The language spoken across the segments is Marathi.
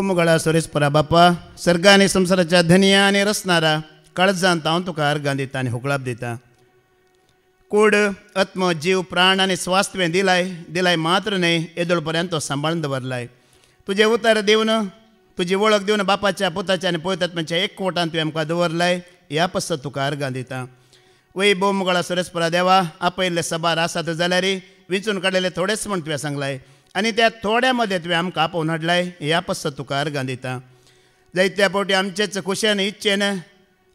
भोवमुगाळा सोरेस्परा बापा सर्गा आनी संवसाराच्या धनिया आनी रचणारा काळजांत हांव तुका अर्गां दिता आनी होकळाप दिता. कूड आत्म जीव प्राण आनी स्वास तुवें दिलाय मात्र न्हय येदोळ पर्यंत तो सांबाळून दवरलाय. तुजें उतर दिवन तुजी वळख दिवन बापाच्या पुताच्या आनी पवित्रात्म्याच्या एकवटान तुवें आमकां दवरलाय. ह्या पसत तुका अर्गां दिता. वय भोवमुगाळा सोरेस्परा देवा आपयल्ले सभार आसात जाल्यार विंचून काडलेले थोडेच म्हण तुवें सांगलाय आनी त्या थोड्या मदें तुवें आमकां आपोवन हाडलाय. ह्या पसत तुका अर्गां दिता. जायत्या फावटी आमचेच खुशेन इच्छेन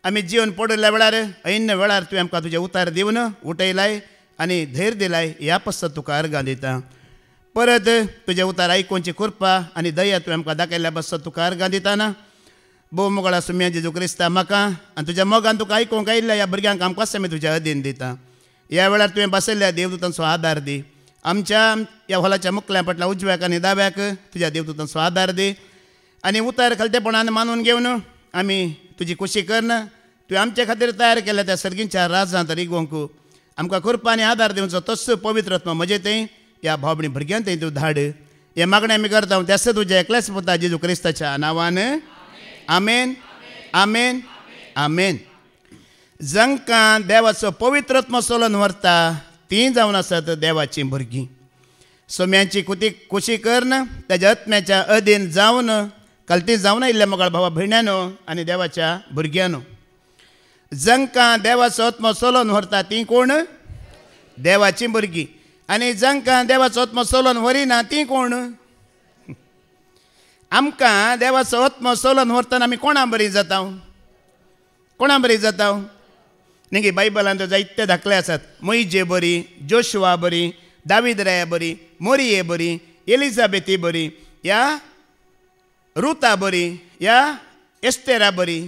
आमी जीवन पडिल्ल्या वेळार ऐन वेळार तुवें आमकां तुजें उतार दिवन उठयलाय आनी धैर्य दिलाय. ह्या पसत तुका अर्गां दिता. परत तुजें उतार आयकोवची कृपा आनी दया तुवें आमकां दाखयल्ल्या बसत तुका अर्गां दिताना भोवमुगाळा सुम्या जेजू क्रिस्ता म्हाका आनी तुज्या मोगान तुका आयकूंक आयिल्ल्या ह्या भुरग्यांक आमकां आमी तुज्या अधीन दिता. ह्या वेळार तुवें बसयल्ल्या देवदूतांचो आदार दी. आमच्या ह्या हॉलाच्या मुखल्या फाटल्या उजव्याक आनी दाव्याक तुज्या देवदूतांचो आदार दी आनी उतार खलतेपणान मानून घेवन आमी तुजी खुशी करना. तुवें आमचे खातीर तयार केल्या त्या सर्गींच्या राजांत रिगोवंक आमकां कृपा आनी आदार दिवचो तस्सो पवित्र आत्मा म्हजे थंय ह्या भावबणी भुरग्यां थंय तूं धाड. हें मागणें आमी करता त्यास तुज्या एकल्याच पुता जेजू क्रिस्ताच्या नांवान आमेन आमेन आमेन. जांकां देवाचो पवित्र आत्मा चलोवन व्हरता तीं जावन आसात देवाचीं भुरगीं. सोम्याची खुशी करन ताज्या आत्म्याच्या अधीन जावन कल्ती जावन आयिल्ल्या मोगाळ भावा भयण्यांनो आनी देवाच्या भुरग्यांनो. जांकां देवाचो आत्मो चलोवन व्हरता तीं कोण? देवाचीं भुरगीं. आनी जांकां देवाचो आत्मो चलोवन व्हरिना तीं कोण? आमकां देवाचो आत्मो चलोवन व्हरतना आमी कोणा बरीं जाता? कोणा बरीं जाता? न्ही बायबलांत जायते दाखले आसात. मोइजे बरी, जोशुआ बरी, दावीद राया बरी, मोरिये बरी, एलिझाबेथी बरी, या रुता बरी, या एस्तेरा बरी.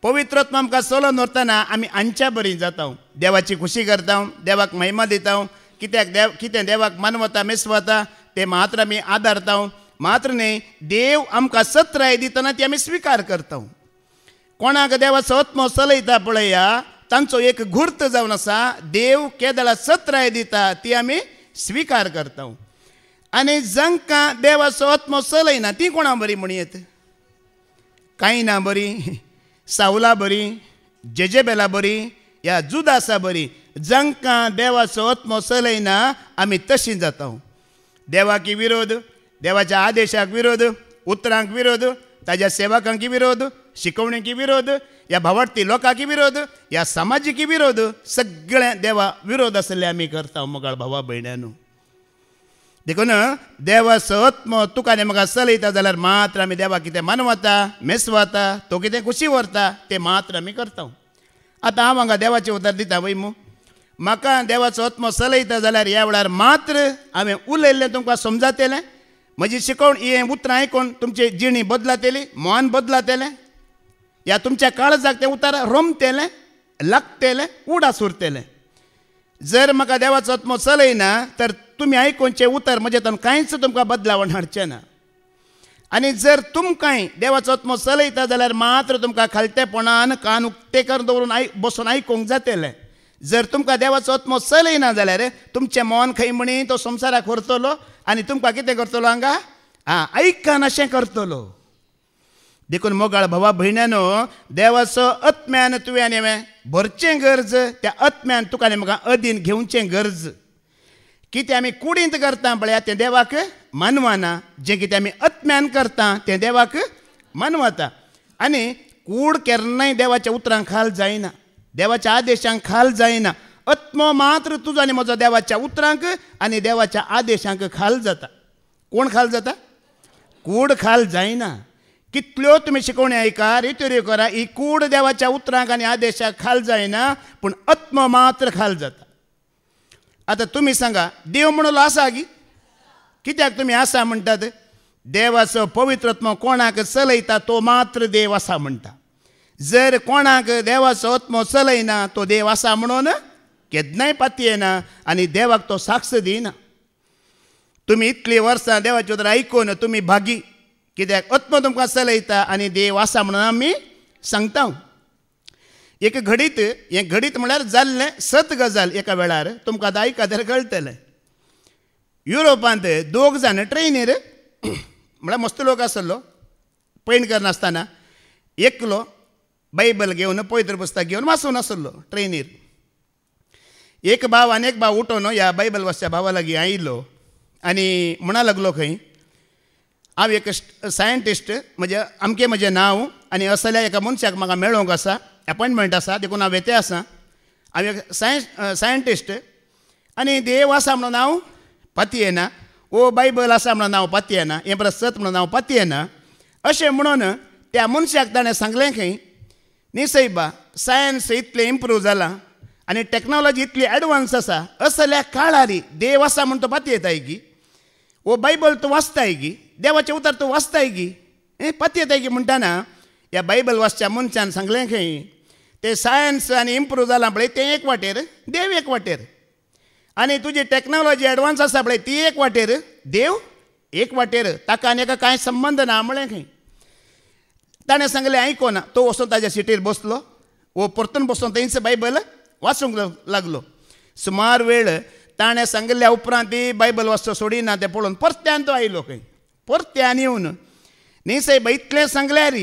पवित्र आत्मा आमकां चलोवन व्हरतना आमी हांच्या बरीं जाता. देवाची खुशी करता, देवाक महिमा दिता. कितें देवाक मानवता मेसवता ते मात्र आमी आदारता. मात्र न्ही देव आमकां सत्राय दितना ती आमी स्विकार करता. कोणाक देवाचो आत्मो चलयता पळया तांचो एक घुर्त जावन आसा. देव केदळा सत्राय दिता ती आमी स्विकार करता. आनी जांकां देवाचो आत्मो चलयना ती कोणा बरी म्हणयत? कायना बरी, सावला बरी, जेजेबेला बरी, या जुदासा बरी. जांकां देवाचो आत्मो चलयना आमी तशीं जाता. देवाक विरोध, देवाच्या आदेशाक विरोध, उतरांक विरोध, ताज्या सेवकांक विरोध, शिकवणीक विरोध, ह्या भावार्थी लोकांक विरोध, ह्या समाजीक विरोध, सगळे देवा विरोध आसले आमी करता मोगाळ भावा भयण्यांनो. देखून देवाचो आत्मो तुका आनी म्हाका चलयता जाल्यार मात्र आमी देवाक कितें मानवता मेसवता तो कितें खुशी व्हरता तें मात्र आमी करता. आतां हांव हांगा देवाचें उतर दिता वय मू. म्हाका देवाचो आत्मो चलयता जाल्यार ह्या वेळार मात्र हांवें उलयल्लें तुमकां समजातेलें. म्हजी शिकवण हें उतरां आयकून तुमची जिणी बदलातेली, मन बदलातेलें. ह्या तुमच्या काळजाक तें उतर रोमतेलें, लागतेलें, उडास उरतेलें. जर म्हाका देवाचो आत्मो चलयना तर तुमी आयकोनचें उतर म्हजें तातूंत कांयच तुमकां बदलावण हाडचें ना. आनी जर तुमकांय देवाचो आत्मो चलयता जाल्यार मात्र तुमकां खालतेपणान कान उक्ते करून दवरून बसून आयकूंक जातेलें. जर तुमकां देवाचो आत्मो चलयना जाल्यार तुमचें मन खंय म्हणी तो संवसाराक व्हरतलो आनी तुमकां कितें करतलो हांगा आयकन अशें करतलो. देखून मोगाळ भावा भयण्यांनो देवाचो आत्म्यान तुवें आनी हांवें भरचें गरज, त्या आत्म्यान तुका आनी म्हाका अधीन घेवचें गरज. कितें आमी कुडींत करता पळया तें देवाक मानवना. जें कितें आमी आत्म्यान करता तें देवाक मानवता. आनी कूड केन्नाय देवाच्या उतरांक खाल जायना, देवाच्या आदेशांक खाल जायना. आत्मो मात्र तुजो आनी म्हजो देवाच्या उतरांक आनी देवाच्या आदेशांक खाल जाता. कोण खाल जाता? कूड खाल जायना. कितल्यो तुमी शिकवणी आयका, रित्यो करा, ही कूड देवाच्या उतरांक आनी आदेशाक खाल जायना पूण आत्मो मात्र खाल जाता. आतां तुमी सांगा देव म्हणलो आसा गी? कित्याक तुमी आसा म्हणटात? देवाचो पवित्र आत्मो कोणाक चलयता तो मात्र देव आसा म्हणटा. जर कोणाक देवाचो आत्मो चलयना तो देव आसा म्हणून केन्नाय पाती येना आनी देवाक तो साक्ष दिना. तुमी इतलीं वर्सां देवाचें उतर आयकून तुमी भागी, कित्याक आत्मो तुमकां चलयता आनी देव आसा म्हणून आमी सांगता. एक घडीत हें घडीत म्हळ्यार जाल्लें सत गजाल एका वेळार तुमकां आतां आयका तर कळटलें. युरोपांत 2 जाण ट्रेनीर म्हळ्यार मस्त लोक आसलो पैण करनासतना एकलो बायबल घेवन पवित्र पुस्तक घेवन वाचून आसलो ट्रेनीर. एक भाव आनी एक भाव उठोन ह्या बायबल वाचच्या भावा लागीं आयिल्लो आनी म्हणा लागलो खंय हांव एक सायंटिस्ट म्हजें नांव आनी असल्या एका मनशाक म्हाका मेळोवंक आसा अपॉयंटमेंट आसा देखून हांव येते आसा. हांव एक सायंटिस्ट आनी देव आसा म्हणून हांव पाती येना ओ बायबल आसा म्हणून हांव पाती येना हें परत सत म्हणून हांव पाती येना अशें म्हणून त्या मनशाक ताणें सांगलें खंय न्ही सायबा सायन्स इतलें इम्प्रूव जाला आनी टॅक्नोलॉजी इतली एडवान्स आसा असल्या काळार देव आसा म्हूण तो पाती येताय गी ओ बायबल तूं वाचताय गी देवाचें उतर तूं वाचताय गी पाती येताय गी म्हणटाना ह्या बायबल वाचच्या मनशान सांगलें खंय तें सायन्स आनी इम्प्रूव जालां पळय तें एक वाटेर देव एक वाटेर आनी तुजी टॅक्नोलॉजी एडवान्स आसा पळय ती एक वाटेर देव एक वाटेर ताका आनी एका कांय संबंद ना म्हळें खंय. ताणें सांगलें आयकोना तो वचून ताज्या सिटीर बसलो वो परतून बसून थंयच बायबल वाचूंक लागलो. सुमार वेळ ताणें सांगल्या उपरांत ती बायबल वाचचो सोडिना तें पळोवन परत्यान तो आयलो खंय. परत्यान येवन न्ही सायबा इतलें सांगल्यार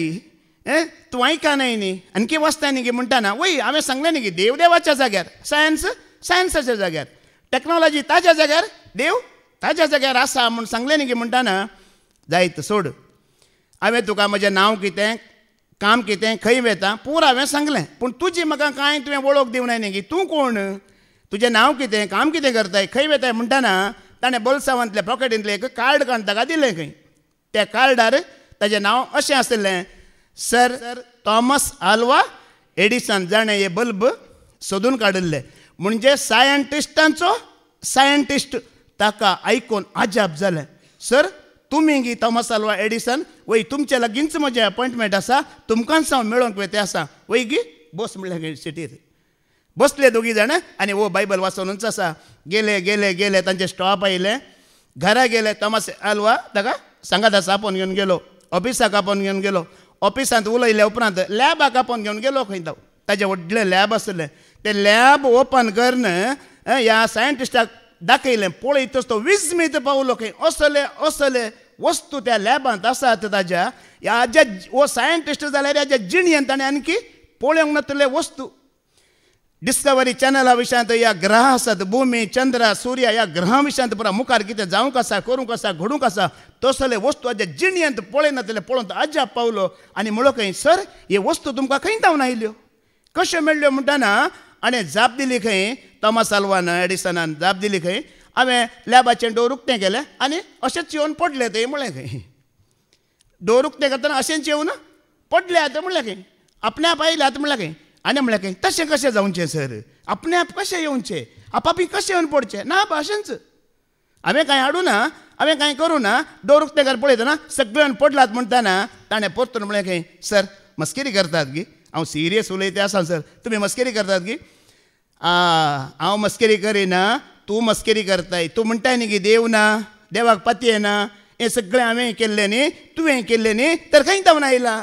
तूं आयकानाय न्ही आनी वाचता न्ही गे म्हणटाना वय हांवें सांगलें न्ही गे देव देवाच्या जाग्यार सायन्स सायन्साच्या जाग्यार टॅक्नोलॉजी ताज्या जाग्यार देव ताज्या जाग्यार आसा म्हूण सांगलें न्ही गे म्हणटाना जायत सोड हांवें तुका म्हजें नांव कितें काम कितें खंय वेता पूर हांवें सांगलें पूण तुजी म्हाका कांय तुवें वळख दिवनाय न्ही गे तूं कोण तुजें नांव कितें काम कितें करताय खंय वेताय म्हणटाना ताणें बोल्सांतल्या पॉकेटींतलें एक कार्ड काडून ताका दिलें खंय. त्या कार्डार ताजें नांव अशें आसलें सर थॉमस आल्वा एडिसन जाणें हे बल्ब सोदून काडिल्ले म्हणजे सायंटिस्टांचो सायंटिस्ट. ताका आयकून आजाप जालें सर तुमी गी थॉमस आल्वा एडिसन वय तुमचे लागींच म्हजें अपॉयंटमेंट आसा तुमकांच हांव मेळोंक वेते आसा वय गी बस म्हणलें सिटीर. बसले दोगी जाण आनी वो बायबल वाचूनच आसा. गेले गेले गेले तांचे स्टॉप आयले घरा गेले थॉमस आल्वा ताका सांगात आसा आपोवन घेवन गेलो ऑफिसाक आपोवन घेवन गेलो. ऑफिसांत उलयल्या उपरांत लॅबाक आपोवन घेवन गेलो खंय ताजें व्हडलें लॅब आसलें तें लॅब ओपन करून ह्या सायंटिस्टाक दाखयलें पळयतच तो विस्मीत पावलो खंय असले असले वस्तू त्या लॅबांत आसात ताज्या ह्या वो सायंटिस्ट जाल्यार ह्याच्या जिणयेंत ताणें आणखी पळोवंक नातले वस्तू. डिस्कवरी चॅनला विशयांत ह्या ग्रह आसात भुमी चंद्र सूर्य ह्या ग्रहां विशयांत पुरा मुखार कितें जावंक आसा करूंक आसा घडूंक आसा तसले वस्तू हाज्या जिणयेंत पळयनातले पळोवन तो अजाप पावलो आनी म्हणलो खंय सर हे वस्तू तुमकां खंय जावन आयल्यो कश्यो मेळ्ळ्यो म्हणटाना आनी जाप दिली खंय थॉमस आल्वान एडिसनान जाप दिली खंय हांवें लॅबाचें डोर उक्तें केलें आनी अशेंच येवन पडलें थंय म्हणलें खंय. डोर उक्तें करतना अशेंच येवन पडले आतां म्हणलें खंय आपणाप आयले आतां म्हणलें खंय आनी म्हणलें खंय तशें कशें जावचें सर आपणाप कशें येवचें आपापी कशें येवन पडचें ना अशेंच हांवें कांय हाडूं ना हांवें कांय करूं ना डोर उक्तें कर पळयतना सगळे पडलात म्हणटाना ताणें परतून म्हणलें खंय सर मस्करी करतात गी हांव सिरियस उलयतें आसा सर तुमी मस्करी करतात गी हांव मस्करी करिना तूं मस्करी करताय तूं म्हणटाय न्ही गी देव ना देवाक पाती येना हें सगळें हांवें केल्लें न्ही तुवें केल्लें न्ही तर खंय जावन आयला.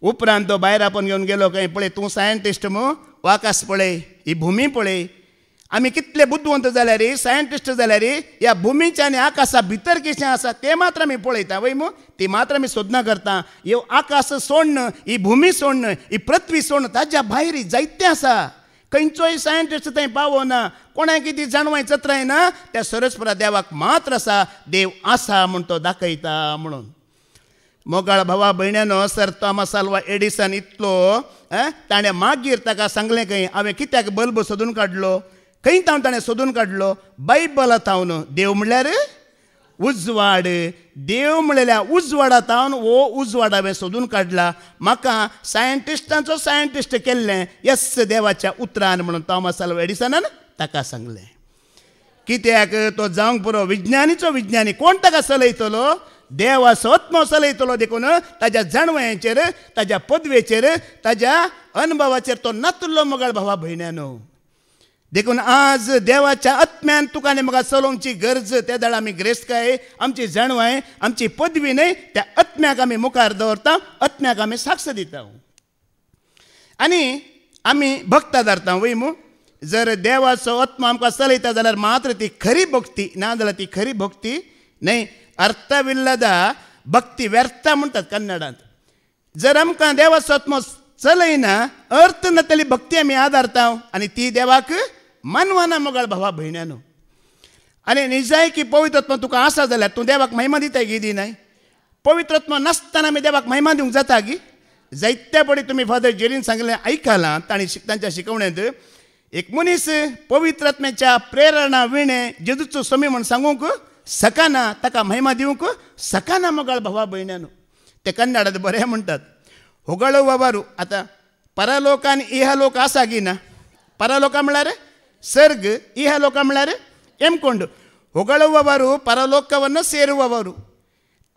उपरांत तो भायर आपोवन घेवन गेलो खंय पळय तूं सायंटिस्ट मू आकाश पळय ही भुमी पळय आमी कितले बुद्धवंत जाल्यार सायंटिस्ट जाल्यार ह्या भुमीच्या आनी आकाशा भितर कितें आसा तें मात्र आमी पळयता वय मू ती मात्र आमी सोदना करता. ह्यो आकाश सोडन ही भुमी सोडन ही पृथ्वी सोडन ताज्या भायर जायतें आसा खंयचोय सायंटिस्ट थंय पावना कोणाय कितें जाणवाय चत्राय ना त्या सरस्वरा देवाक मात्र आसा देव आसा म्हूण तो दाखयता म्हणून. मोगाळ भावा भयण्यानो सर थॉमस आल्वा एडिसन इतलो ताणें मागीर ताका सांगलें खंय हांवें कित्याक बल्ब सोदून काडलो खंय ताणें सोदून काडलो बायबलांत हांव देव म्हणल्यार उजवाड देव म्हणलेल्या उजवाडांत हो उजवाड हांवें सोदून काडला म्हाका सायंटिस्टांचो सायंटिस्ट केल्लें यस देवाच्या उतरान म्हणून थॉमस आल्वा एडिसनान ताका सांगलें. कित्याक तो जावंक पुरो विज्ञानीचो विज्ञानी कोण ताका चलयतलो देवाचो आत्मो चलयतलो देखून ताज्या जाणवयांचेर ताज्या पदवेचेर ताज्या अनुभवाचेर तो नातुल्लो मोगाळ भावा भयण्यानो. देखून आज देवाच्या आत्म्यान तुका आनी म्हाका चलोवची गरज त्या दाड आमी ग्रेस्तकाय आमची जाणवाय आमची पदवी न्हय त्या आत्म्याक आमी मुखार दवरता आत्म्याक आमी साक्ष दिता आनी आमी भक्तां धरता वय मू. जर देवाचो आत्मा आमकां चलयता जाल्यार मात्र ती खरी भक्ती ना जाल्यार ती खरी भक्ती न्हय. अर्थविल्लದ भक्ती व्यर्थ म्हणटात कन्नडांत. जर आमकां देवाचो आत्मो चलयना अर्थ नातली भक्ती आमी आदारता आनी ती देवाक मानवना मोगाळ भावा भयण्यानो. आनी निजाय की पवित्र आत्मा तुका आसा जाल्यार तूं देवाक महिमा दिताय की दिनाय. पवित्र आत्मा नासतना आमी देवाक महिमा दिवंक जाता की. जायत्या पडी तुमी फादर जेरीन सांगलें आयकलां ताणी तांच्या शिकवण्यांत एक मनीस पवित्र आत्म्याच्या प्रेरणा विणे जेजूचो स्वामी म्हूण सांगूंक सकाना ताका महिमा दिवंक सकाना मोगाळ भावा भयण्यानो. ते कन्नडांत बरें म्हणटात होगळो वावारू. आतां परलोकान इहलोक आसा की ना. परलोक म्हळ्यार सर्ग, इहलोक म्हळ्यार एमकोंड. ಹೊಗಳುವವರು ಪರಲೋಕವನ್ನು ಸೇರುವವರು,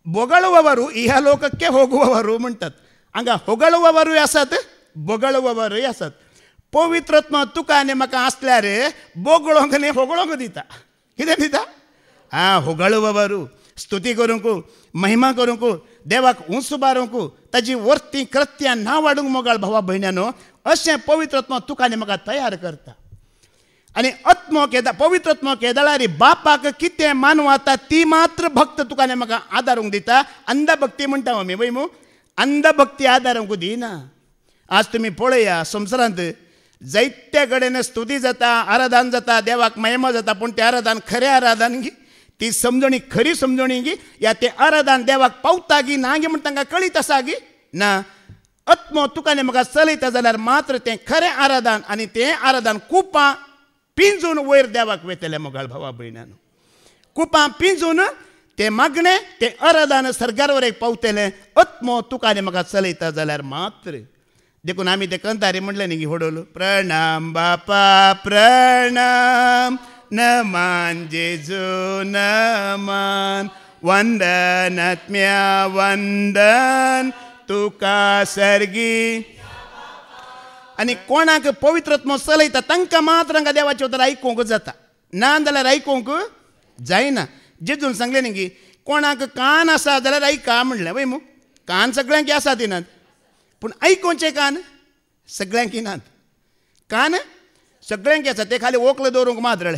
ಬೊಗಳುವವರು ಇಹಲೋಕಕ್ಕೆ ಹೋಗುವವರು म्हणटात. हांगा ಹೊಗಳುವವರು आसात, बगळुववरूय आसात. पवित्रत्व तुका आनी म्हाका आसल्यार बोगळोंक न्ही होगळोंक दिता. कितें दिता? होगळुवವರು, स्तुती करूंक, महिमा करूंक, देवाक उंच ताजी वर्ती कृत्यां ना वाडूंक मोगाळ भावा भयण्यानो अशें पवित्रत्व तुका आनी म्हाका तयार करता. आनी आत्मो पवित्रत्व केदळारी बापाक कितें मानू आता ती मात्र भक्त तुका आनी म्हाका आदारूंक दिता. अंधभक्ती म्हणटा आमी वय मू, अंधभक्ती आदारूंक दिना. आज तुमी पळया संवसारांत जायत्या कडेन स्तुती जाता, आराधन जाता, देवाक महिमा जाता, पूण तें आराधन खरें आराधन गी, ती समजणी खरी समजणी गी, या ते आराधन देवाक पावता गी ना गी म्हण तांकां कळीत आसा गी ना. आत्मो तुका आनी म्हाका चलयता जाल्यार मात्र तें खरें आराधन आनी तें आराधन कुपां पिंजून वयर देवाक वेतले मोगाळ भावा भयणानो. कुपां पिंजून तें मागणें तें आराधन सरकार वरेक पावतलें. आत्मो तुका आनी म्हाका चलयता जाल्यार मात्र. देखून आमी ते कंतारी म्हणलें न्ही होडोल, प्रणाम बापा प्रणाम, नमान जेजू नमान, वंदन आत्म्या वंदन तुका सर्गी. आनी कोणाक पवित्रत्व चलयता तांकां मात्र हांगा देवाचें उतर आयकूंक जाता, ना जाल्यार आयकूंक जायना. जेजून सांगलें न्ही की कोणाक कान आसा जाल्यार आयका म्हणलें वय मू. कान सगळ्यांक आसा तिनात, पूण आयकोवचें कान सगळ्यांक नात. कान सगळ्यांक आसा, ते खाली ओकले दवरूंक मात्र,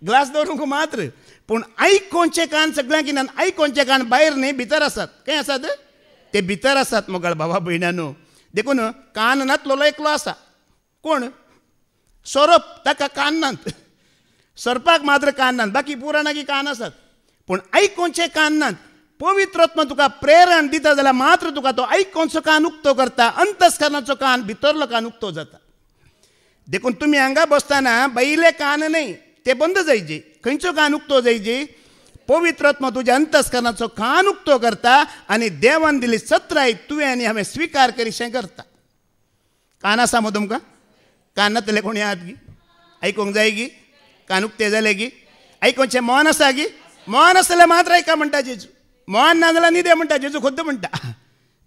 ग्लास दवरूंक मात्र, पूण आयकोवचें कान सगळ्यांक नात. आयकोवचें कान भायर न्ही भितर आसात. खंय आसात? ते भितर आसात मोगाळ भावा भयणानो. देखून कान नातलो एकलो आसा कोण? सोरोप, ताका कान नात. सरपाक मात्र कान नात, बाकी पुराणाकी कान आसात, पूण आयकोवचें कान नात. पवित्रत्व तुका प्रेरण दिता जाल्यार मात्र तुका तो आयकोवचो कान उक्तो करता, अंतस्करणाचो कान भितरलो कान उक्तो जाता. देखून तुमी हांगा बसतना बैले कान न्ही, ते बंद जायचे. खंयचो कान उक्तो जायचे? पवित्रत्व तुज्या अंतस्करणाचो कान उक्तो करता आनी देवान दिली सत्राय तुवें आनी हांवें स्विकार करीशें करता. कान आसा मो तुमकां? कान नातले कोणी आहात गी? आयकूंक जाय गी? कान उक्ते जाले गी? आयकोवचें मन आसा गी? मन आसल्यार मात्र आयका म्हणटा जेजू. मन ना जाल्यार न्ही म्हणटा जेजू खुद्द म्हणटा.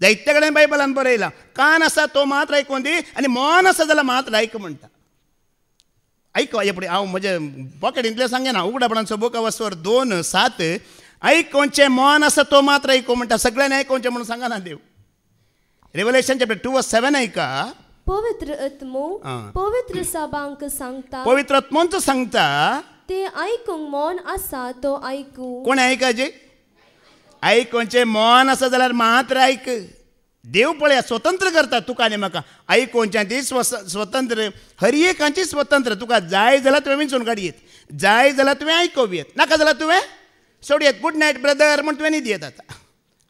जायते कडेन बायबलान बरयलां कान आसा तो मात्र आयकून दी आनी मन आसा जाल्यार मात्र आयक म्हणटा. आयको हे हांव म्हजे पॉकेटींतलें सांगेना. उगडापणाचो बूक वचोर 2:7 आयकोवचें मन आसा तो मात्र आयको म्हणटा. सगळ्यांनी आयकोवचें म्हणून सांगना देव. Revelation chapter 2:7 आयका. पवित्र आत्मो पवित्र सभांक सांगता, पवित्र आत्मोंच सांगता ते आयकूंक मन आसा तो आयकू. कोण आयकाचे? आयकोवचें मन आसा जाल्यार मात्र आयक. देव पळया स्वतंत्र करता तुका आनी म्हाका. आयकोवच्यां ती स्वतंत्र, हर एकांची स्वतंत्र. तुका जाय जाल्यार तुवें विंचून काडयेत, जाय जाल्यार तुवें आयकोवयेत, नाका जाल्यार तुवें सोडयेत. गुड नायट ब्रदर म्हण तुवें न्ही दियेत. आतां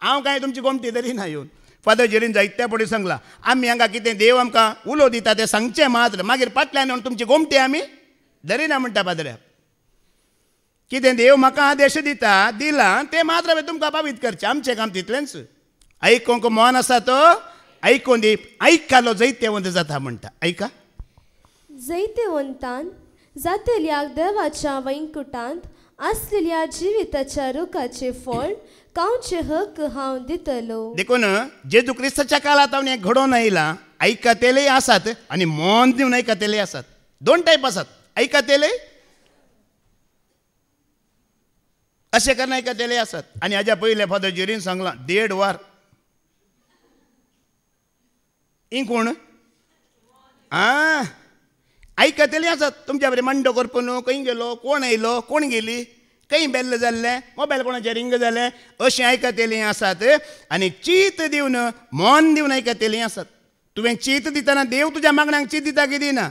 हांव कांय तुमची गोमटी धरिना येवन. फादर जेरीन जायत्या पडी सांगलां आमी हांगा कितें देव आमकां उलो दिता तें सांगचें मात्र, मागीर फाटल्यान येवन तुमची गोमटी आमी धरिना म्हणटा पाद्र्याक. कितें देव म्हाका आदेश दिता दिला तें मात्र हांवें तुमकां पावीत करचें. आमचें काम तितलेंच. आयकोंक मन आसा तो आयकोन दी. आयकालो जैतेवंत जाता म्हणटा. आयका. जैतेवंतान जातल्या देवाच्या वैकुंठांत आसलेल्या जिविताच्या रुखाचे फळ खावचे हक हांव दितलो. देखून जेजू क्रिस्ताच्या काळात हांव हें घडोवन आयलां. आयकतेले आसात आनी मन दिवन आयकतेले आसात. 2 टायप आसात. आयकतेले अशें करून आयकतेले आसात. आनी हाज्या पयले फादर जेरीन सांगलां 1.5 वर हीं कोण? आयकतेली आसात. तुमच्या बरें मंडो करपून खंय गेलो, कोण येयलो, कोण गेली, खंय बेल्ल जाल्लें मोबायल कोणाचें रिंग जालें अशीं आयकतेलीं आसात आनी चीत दिवन मोन दिवन आयकतेलीं आसात. तुवें चीत दितना देव तुज्या मागण्यांक चीत दिता की दिना.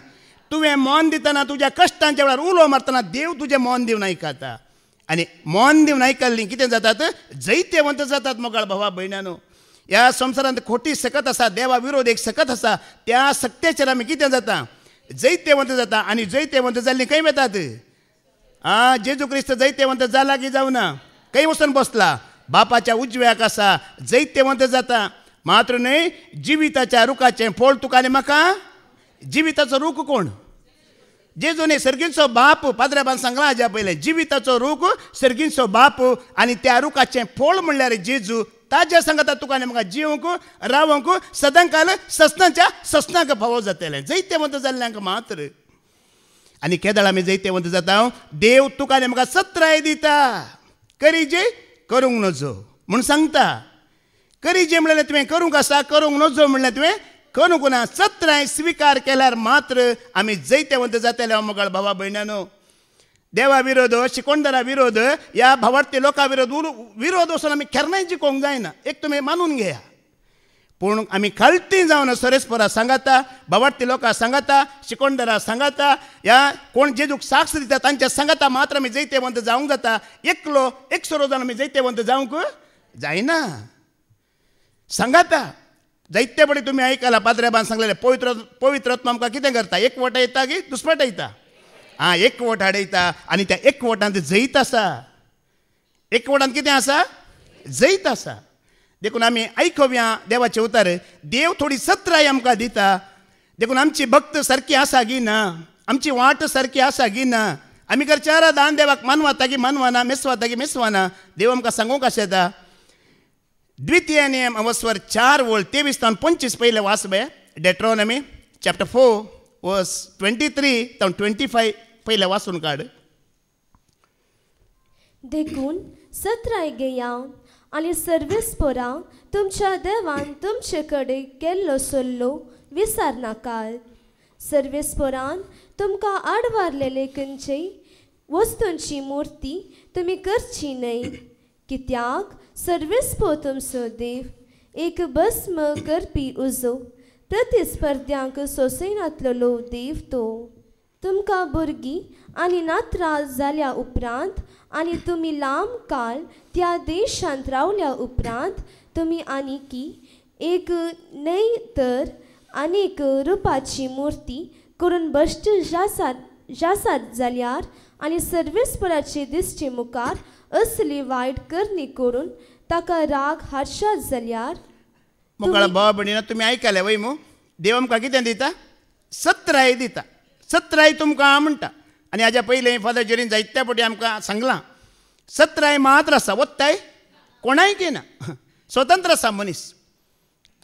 तुवें मोन दितना तुज्या कश्टांच्या वेळार उलो मारतना देव तुजें मोन दिवन आयकता. आनी मोन दिवन आयकल्लीं कितें जातात जैत्यवंत जातात. मोगाळ भावा भयणानो, ह्या संवसारांत खोटी सकत आसा, देवा विरोध एक सकत आसा, त्या सक्तेचेर आमी कितें जाता जैत्यवंत जाता. आनी जैत्यवंत जाल्लीं खंय वतात. जेजू क्रिस्त जैत्यवंत जाला की जावना, खंय वचून बसला, बापाच्या उजव्याक आसा, जैत्यवंत जाता. मात्र न्हय, जिविताच्या रुखाचें फळ तुका आनी म्हाका. जिविताचो रूख कोण? जेजू न्ही, सर्गींचो बाप. पाद्र्याबान सांगलां हाज्या पयलें, जिविताचो रूख सर्गींचो बाप आनी त्या रुखाचें फळ म्हणल्यार जेजू. ताज्या सांगता तुका आनी म्हाका जिवंक रावंक सदांकाल ससनाच्या ससनाक फावो जातलें. जैत्यवंत जाल्ल्यांक मात्र. आनी केदळ आमी जैत्यवंत जाता. देव तुका आनी म्हाका सत्राय दिता. करी जे करूंक नजो म्हूण सांगता. करी जे म्हणलें तुवें करूंक आसा, करूंक नजो म्हणलें तुवें करूंक ना. सत्राय स्विकार केल्यार मात्र आमी जैत्यवंत जातले. मोगाळ भावा भयणानो, देवा विरोध, शिकोंडरा विरोध, ह्या भावार्थी लोकां विरोध वचून आमी केन्नाय जिखोवंक जायना. एक तुमी मानून घेया. पूण आमी खालती जावन सरेस्परा सांगाता, भावार्थी लोकां सांगाता, शिकोंडरा सांगाता, ह्या कोण जेजूक साक्ष दिता तांच्या सांगाता मात्र आमी जैत्यवंत जावंक जाता. एकलो एकसरो जावन आमी जैत्यवंत जावंक जायना. सांगाता जायते बडे तुमी आयकला. पाद्र्याबान सांगलेलें पवित्र आत्मा आमकां कितें करता? एकवट येता की दुस्पट येता? एकवट हाडयता. आनी त्या एकवटांत जैत आसा. एकवटांत कितें आसा? जैत आसा. देखून आमी आयकव्या देवाचे उतार. देव थोडी सत्राय आमकां दिता. देखून आमची भक्त सारकी आसा की ना, आमची वाट सारकी आसा की ना, आमी घरच्या दान देवाक मानवाता की मानवाना, मेसवाता की मेसवाना, देव आमकां सांगूंक आशा येता. द्वितीय नियम अवस्वर 4:23-25 पहिले वाच बे. डेट्रॉनॉमी चॅप्टर 4:23-25 पहिले वाचून काड. देखून सत्राय घेयावन आनी सर्वेस्परां तुमच्या देवान तुमचे कडेन केल्लो सल्लो विसार नाकात. सर्वेस्परान तुमकां आडवारलेले खंयचेय वस्तूंची मुर्ती तुमी करची न्हय. कित्याक सर्वेस्पो तुमचो देव एक भस्म करपी उजो प्रतिस्पर्ध्यांक सोंसयनातलो देव तो. तुमकां भुरगीं आनी नातरां जाल्या उपरांत आनी तुमी लांब काळ त्या देशांत रावल्या उपरांत तुमी आनीकी एक न्हय तर आनीक रुपाची मुर्ती करून भश्ट जासात जाल्यार आनी सर्वेस्पराचे दिसचे मुखार असली वायट करणी करून ताका राग हाडशात जाल्यार. मोगाळ भावा भयणीनो, तुमी आयकले वय मू. देव आमकां कितें दिता? सत्राय दिता. सत्राय तुमकां म्हणटा. आनी हाज्या पयलीं फादर जेरीन जायत्या फावटी आमकां सांगलां, सत्राय मात्र आसा, वत्ताय कोणाय घेना. स्वतंत्र आसा मनीस.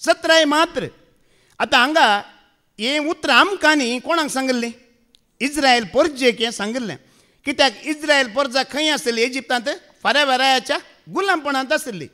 सत्राय मात्र. आतां हांगा हें उतर आमकां न्ही, कोणाक सांगल्लें? इज्रायल परजेक हें सांगल्लें. कित्याक इज्रायल परजा खंय आसली? इजिप्तांत फारावाराच्या गुलामपणांत आसली.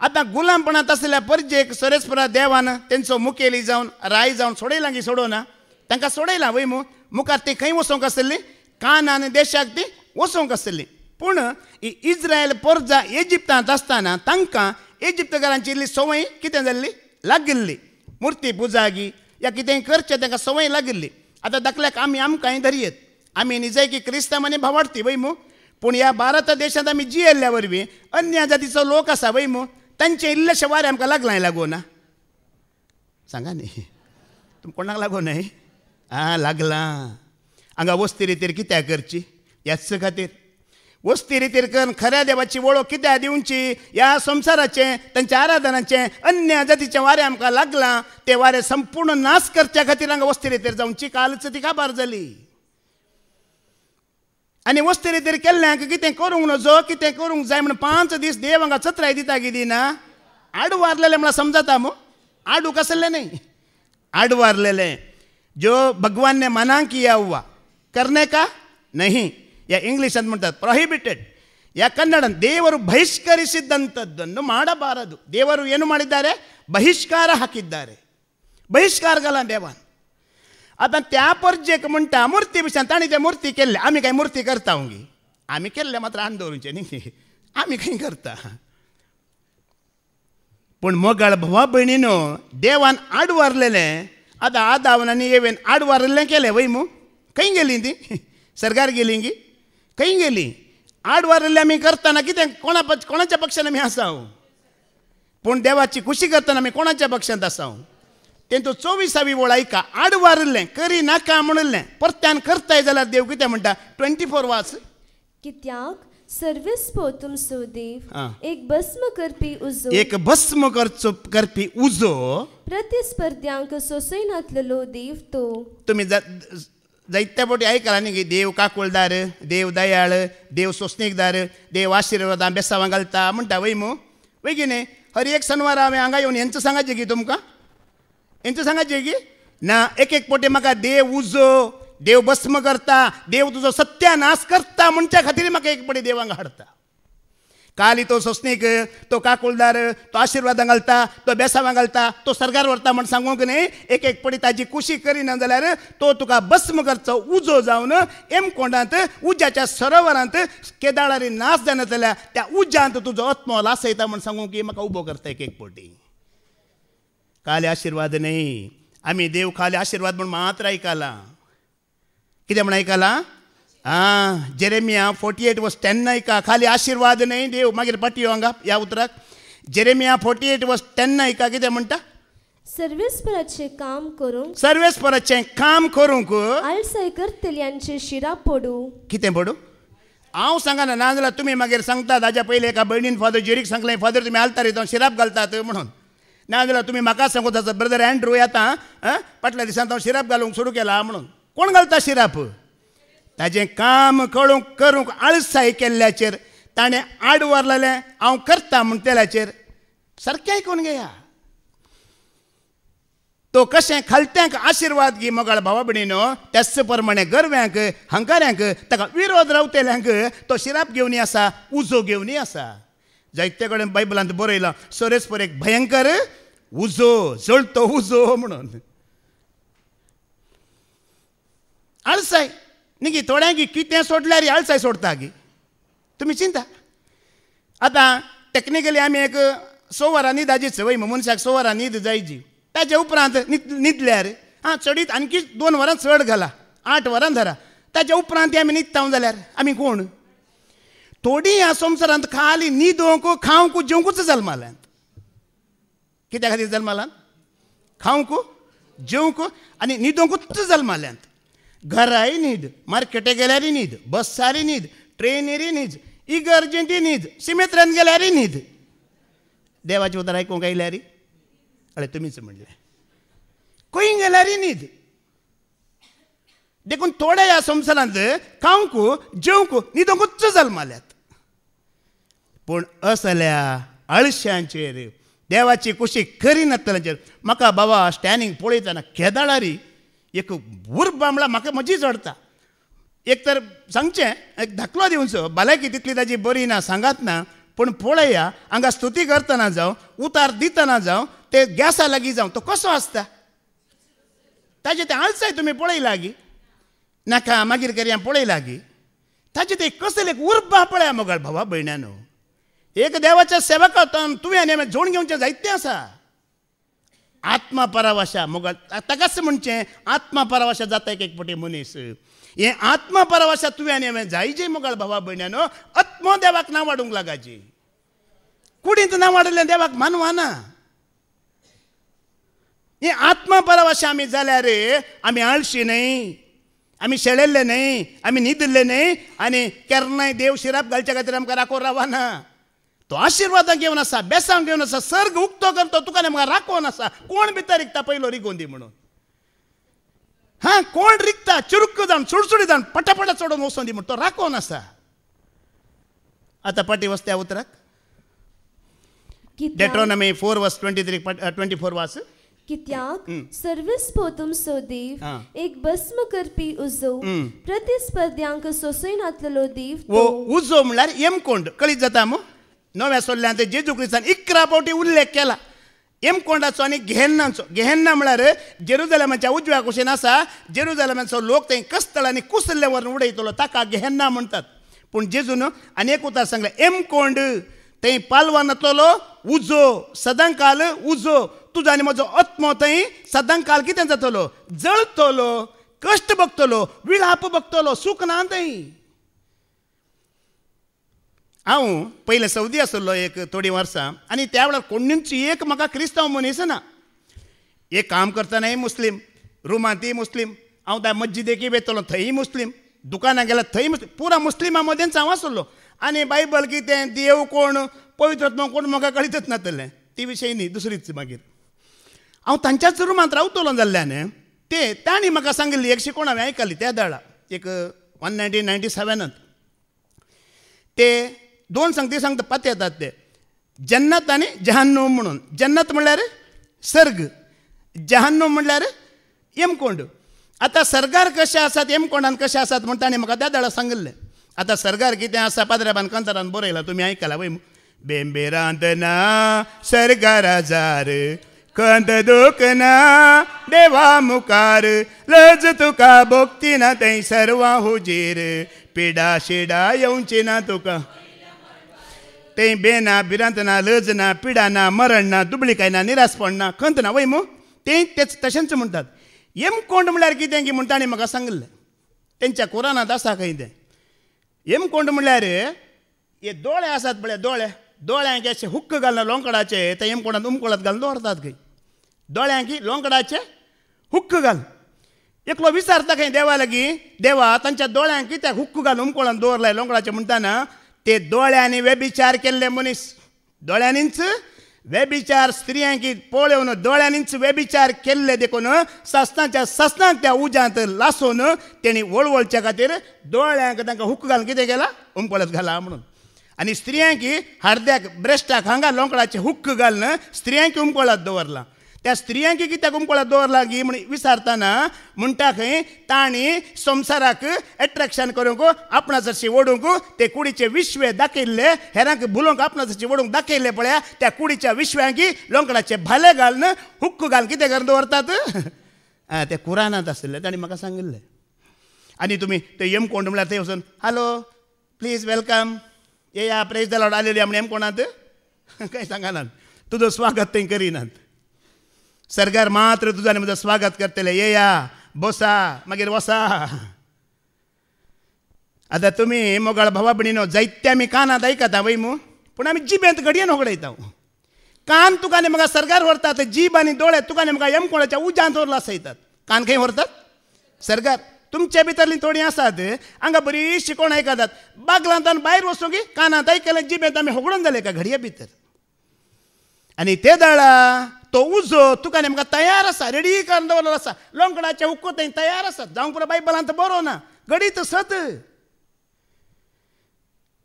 आतां गुलामपणांत आसलेल्या परजेक सरेस्परा देवान तेंचो मुखेली जावन राय जावन सोडयलां की सोडोना? तांकां सोडयलां वय मू. मुखार ती खंय वचोंक आसली? कानान देशाक ती वचोंक आसली. पूण ही इज्रायल परजा इजिप्तांत आसतना तांकां इजिप्तकारांची इल्ली संवय कितें जाल्ली? लागिल्ली. मुर्ती पुजागी या कितेंय करचें तांकां संवय लागिल्ली. आतां दाखल्याक आमकांय धरयेत. आमी निजय की क्रिस्तांव आनी भावार्थी वय मू. पूण ह्या भारत देशांत आमी जियेल्ल्या वरवीं अन्य जातीचो लोक आसा वय मू. तांचे इल्लेशे वारे आमकां लागलांय लागोना? सांगा न्ही. तुम कोणाक लागो न्हय? लागलां. हांगा वस्ती रितीर कित्याक करची? ह्याच खातीर. वस्ती रितीर करून खऱ्या देवाची वळख कित्याक दिवची? ह्या संवसाराचें तांच्या आराधनाचें अन्य जातीचें वारें आमकां लागलां. तें वारें संपूर्ण नाश करच्या खातीर हांगा वस्ती रितीर जावची कालच ती काबार जाली. आनी वस्ती रितीर केल्ल्यांक कितें करूंक नजो, कितें करूंक जाय म्हण 5 दीस देव हांगा सत्राय दिता की दिना? आडू वारलेले म्हळ्यार समजता मू. आडूक आसलें न्हय, आडू वारलेले. जो भगवान ने मना किया हुआ करने का नहीं, या ಇಂಗ್ಲಿಷ್ म्हणतात ಪ್ರೊಹಿಬಿಟೆಡ್. ಯಾ ಕನ್ನಡ ದೇವರು ಬಹಿಷ್ಕರಿಸಿದಂಥದ್ದನ್ನು ಮಾಡಬಾರದು. ದೇವರು ಏನು ಮಾಡಿದ್ದಾರೆ? ಬಹಿಷ್ಕಾರ ಹಾಕಿದ್ದಾರೆ. बहिष्कार देवान. आतां त्या परजेक म्हणटा मुर्ती भशेन ताणी ते मुर्ती केल्ले. आमी काय मुर्ती करता गी? आमी केल्ले मात्र आनी दवरूचे न्ही आमी खंय करता पूण मोगाळ भावा भयणीनो देवान आड वारलेलें आतां आदावन आनी येवेन आड वारलेलें केलें वय मू खंय गेलीं ती सरकार गेली गी खंय गेली आड वारलेलें आमी करतना कितें कोणाच्या पक्षान आमी आसा पूण देवाची खुशी करतना आमी कोणाच्या पक्षांत आसा तेंतू 24वी वळ ऐका आड वारलें करी नाका म्हणलें परत्यान करताय जाल्यार देव कितें म्हणटा 24 वाच कित्याक सर्वेस्पो तुमचो देव एक भस्म करपी उजो एक भस्म करपी उजो प्रतिस्पर्ध्यांक सोसयनातलो देव तो तुम्ही जायत्या फावटी आयकलां न्ही की देव काकुळदार देव दयाळ देव सोंसणीकदार देव आशिर्वादां बेसांवां घालता म्हणटा वय मू वय की न्ही हर एक शेनवार हांवें हांगा येवन हेंचें सांगाचें की तुमकां हेंचें सांगाचें की ना एक फावटी म्हाका देव उजो देव भस्म करता देव तुजो सत्यानाश करता म्हणच्या खातीर म्हाका एक फावटी देवांक हाडता काली तो सोंसणीक तो काकुळदार तो आशिर्वादां घालता तो बेसांवां घालता तो सरकार व्हरता म्हण सांगूंक न्ही एक फावटी ताजी कुशी करिना जाल्यार तो तुका भस्म करचो उजो जावन एमकोंडांत उज्याच्या सरोवरांत केदाळारी नाश जायना जाल्यार त्या उज्यांत तुजो आत्मो लासयता म्हण सांगूंक म्हाका उबो करता एक फावटी खाली आशिर्वाद न्ही आमी देव खाली आशिर्वाद म्हण मात्र आयकलां कितें म्हण आयकलां जेरेमिया 48:10 ऐका खाली आशिर्वाद नाही देव मागीर पाटी हांगा ह्या उतराक जेरेमिया 48:10 ऐका कितें म्हणटा सर्वेस्पराचें काम करूंक आळसाय करतल्यांचे शिरा पडू कितें पडू हांव सांगना नाजाल्यार तुमी मागीर सांगतात हाज्या पयलीं एका भयणीन फादर जेरीक सांगलें फादर तुमी आलतारीत शिराप घालतात म्हणून नाजाल्यार तुमी म्हाका सांगूत आसा ब्रदर एंड्रू येता फाटल्या दिसांत हांव शिराप घालूंक सुरू केला म्हणून कोण घालता शिराप ताजें काम करूंक आळसाय केल्ल्याचेर ताणें आड वारलेलें हांव करता म्हण तेल्याचेर सारकें आयकून घेया तो कशें खालत्यांक आशिर्वाद गी मोगाळ भावा भयणीनो त्याच प्रमाणे गर्व्यांक हंकाऱ्यांक ताका विरोध रावतेल्यांक तो शिराप घेवनी आसा उजो घेवनी आसा जायते कडेन बायबलांत बरयलां सोरेस्पर एक भयंकर उजो जळतो उजो म्हणून आळसाय न्ही गी थोड्यांक कितें सोडल्यार आळसाय सोडता गी तुमी चिंता आतां टॅक्निकली आमी एक 6 वरां न्हिदाची संवय मनशाक 6 वरां न्हीद जायची ताचे उपरांत न्हिदल्यार चडीत आणकी 2 वरां चड घाला 8 वरां धरा ताचे उपरांत आमी न्हिदता जाल्यार आमी कोण थोडी ह्या संवसारांत खाली न्हिदोंक खावंक जेवंकूच जल्माल्यांत कित्या खातीर जल्माल्यांत खावंक जेवंक आनी न्हिदोंकूच जल्माल्यांत घराय न्हीद मार्केटे गेल्यारय न्हीद बसारी न्हीद ट्रेनीरी न्हीद इगर्जेंती न्हीद सिमेत्रांत गेल्यारय न्हीद देवाचें उतर आयकूंक आयल्यार अरे तुमीच म्हणलें खंय गेल्यारय न्हीद देखून थोड्या ह्या संवसारांत खावंक जेवंक न्हिदोंकूच जल्माल्यात पूण असल्या आळश्यांचेर देवाची कुशी करिनातल्यांचेर म्हाका बाबा स्टॅनिंग पळयतना केदाळारी एक उर्बा म्हळ्यार म्हाका मजी चडटा एक तर सांगचें एक धाकलो दिवचो भलायकी तितली ताजी बरी ना सांगात ना पूण पळया हांगा स्तुती करतना जावं उतार दितना जावं ते गॅसा लागीं जावं तो कसो आसता ताजे ते आळसाय तुमी पळयला गी नाका मागीर करया पळयला गी ताजे ते कसले उर्बा पळया मोगाळ भावा भयण्यानो एक देवाच्या सेवकांत तुवें जोड घेवचें जायतें आसा आत्मा परावशा मोगाळ ताकाच म्हणचें आत्मा परावशा जाता एक फावटी मनीस हें आत्मा परावशा तुवें आनी हांवें जायचे मोगाळ भावा भयण्यानो आत्मो देवाक नांव वाडूंक लागाची कुडींत नांव वाडलें देवाक मानवाना हें आत्मा परावशा आमी जाल्यार आमी आळशी न्हय आमी शेळिल्ले न्हय आमी न्हिदिल्ले न्हय आनी केन्नाय देव शिराप घालचे खातीर आमकां राखोवन रावना तो आशिर्वाद घेवन आसा बेसांव घेवन आसा सर्ग उक्तो करतो तुका म्हाका राखोवन आसा कोण भितर रिकता पयलो रिकोवन दी म्हणून कोण रिकता चुरुक्क जावन सुडसुडी जावन पटापटा चडोवन वचोन दी म्हणून तो राखोवन आसा आतां पाटी वस्त्या उतराक डेट्रोनॉमी 4:23-24 वाच कित्याक सर्वेस्पो तुमचो देव एक भस्म करपी उजो प्रतिस्पर्ध्यांक सोसयनातलो देव उजो म्हळ्यार एमकोंड कळीत जाता मू नव्या सोडल्यांत जेजू क्रिस्तान 11 फावटी उल्लेख केला एमकोंडाचो आनी गेहेन्ना म्हळ्यार जेरुजालेमाच्या उजव्या कुशीन आसा जेरुजालेमाचो लोक थंय कस्तळ आनी कुसल्ले व्हरून उडयतलो ताका गेहेन्ना म्हणटात पूण जेजून आनी एक उतार सांगलें एम कोंड थंय पालवानातलो उजो सदांकाल उजो तुजो आनी म्हजो आत्मो थंय सदांकाल कितें जातलो जळटलो कश्ट भोगतलो विळाप भोगतलो सूख ना थंय. हांव पयलें सौदी आसलो एक थोडीं वर्सां आनी त्या वेळार कोणूच एक म्हाका क्रिस्तांव मनीस ना. एक काम करतानाय मुस्लीम रुमांतय मुस्लीम हांव त्या मस्जिदेक वेतलो थंय मुस्लीम दुकानाक गेल्यार थंय मुस्लीम पुरा मुस्लिमां मदेंच हांव आसलो. आनी बायबल कितें देव कोण पवित्र आत्मा कोण म्हाका कळितच नासलें ती विशय न्ही दुसरीच. मागीर हांव तांच्याच रुमांत रावतलो जाल्ल्यान तांणी म्हाका सांगिल्ली एक शिकोण हांवें आयकली त्या दाळा एक 1997 ते दोन सांगते सांगता पात येतात ते जन्नत आनी जहन्नम म्हणून. जन्नत म्हणल्यार सर्ग जहन्नम म्हणल्यार यमकोंड. आतां सर्गार कशें आसात यमकोंडान कशें आसात म्हण ताणें म्हाका त्या दाळा सांगिल्लें. आतां सर्गार कितें आसा पाद्रेबान कांतारान बरयलां तुमी आयकलां वय बेंबेरांत ना सर्गार जार कंत दूख ना देवा मुखार लज तुका भोगती ना थंय सर्वां हुजीर पिडा शिडा येवची ना तुका थंय बेना भिरांत ना लज ना पिडा ना मरण ना दुबळीकाय ना निरासपण ना खंत ना वय मू तेच तशेंच म्हणटात. यमकोंड म्हळ्यार कितें की म्हण ताणें म्हाका सांगिल्लें तेंच्या कुरानांत आसा खंय तें. यमकोंड म्हळ्यार हे दोळे आसात पळय दोळ्यांक अशें हुक्क घालना लोंकडाचे ते यमकोंडांत उमकोळत घालून दवरतात खंय. दोळ्यांक लोंकडाचे हुक्क घाल. एकलो विचारता खंय देवा लागीं देवा तांच्या दोळ्यांक कित्याक हुक्क घालून उमकोळान दवरलाय लोंकडाचे म्हणटाना ते दोळ्यांनी वेबिचार केल्ले मनीस दोळ्यांनीच वेबिचार स्त्रियांक पळोवन दोळ्यांनीच वेबिचार केल्ले देखून सस्नांक त्या उज्यांत लासून तेणी वळवळच्या खातीर दोळ्यांक तांकां हुक्क घालून कितें केलां उमकोळत घाला म्हणून. आनी स्त्रियांक हार्द्याक ब्रेस्टाक हांगा लोंकडाचे हुक्क घालून स्त्रियांक उमकोळत दवरला. त्या स्त्रियांक कित्याक उमकोळत दवरला गी म्हण विचारतना म्हणटा खंय तांणी संवसाराक एट्रॅक्शन करूंक आपणाच अशी ओडूंक ते कुडीचे विश्वे दाखयल्ले हेरांक भुलोवंक आपणाच अशी ओडूंक दाखयल्ले पळय त्या कुडीच्या विश्व्यांक लोंकडाचे भाले घालून हुक्क घालून कितें करून दवरतात ते कुरानांत आसलें तांणी म्हाका सांगिल्लें. आनी तुमी ते यमकोंड म्हळ्यार थंय वचून हॅलो प्लीज वेलकम येया प्रेज द लॉर्ड हालेलुया म्हण यमकोंडांत कांय सांगनात तुजो स्वागत थंय करिनात. सर्गार मात्र तुझा म्हजो स्वागत करतले येया बसा मागीर वसा. आतां तुमी मोगाळ भावा भयणीनो जायते आमी कानांत आयकता वय मू पूण आमी जिबेंत घडयेन होगडयता. कान तुका आनी म्हाका सर्गार व्हरतात जीब आनी दोळे तुका आनी म्हाका यमकोंडाच्या उज्यांत व्हरला आसयतात. कान खंय व्हरतात सर्गार. तुमचे भितरलीं थोडीं आसात हांगा बरी शिकोण आयकतात बागलांत भायर वचूंक कानांत आयकलें जिबेंत आमी होगडून जाले का घडये भितर. आनी ते दाळा तो उजो तुका आनी म्हाका तयार आसा रेडी करून दवरलेलो आसा लोंकडाचे हुक्क थंय तयार आसात जावंक पुरो बायबलांत बरो ना घडीत सत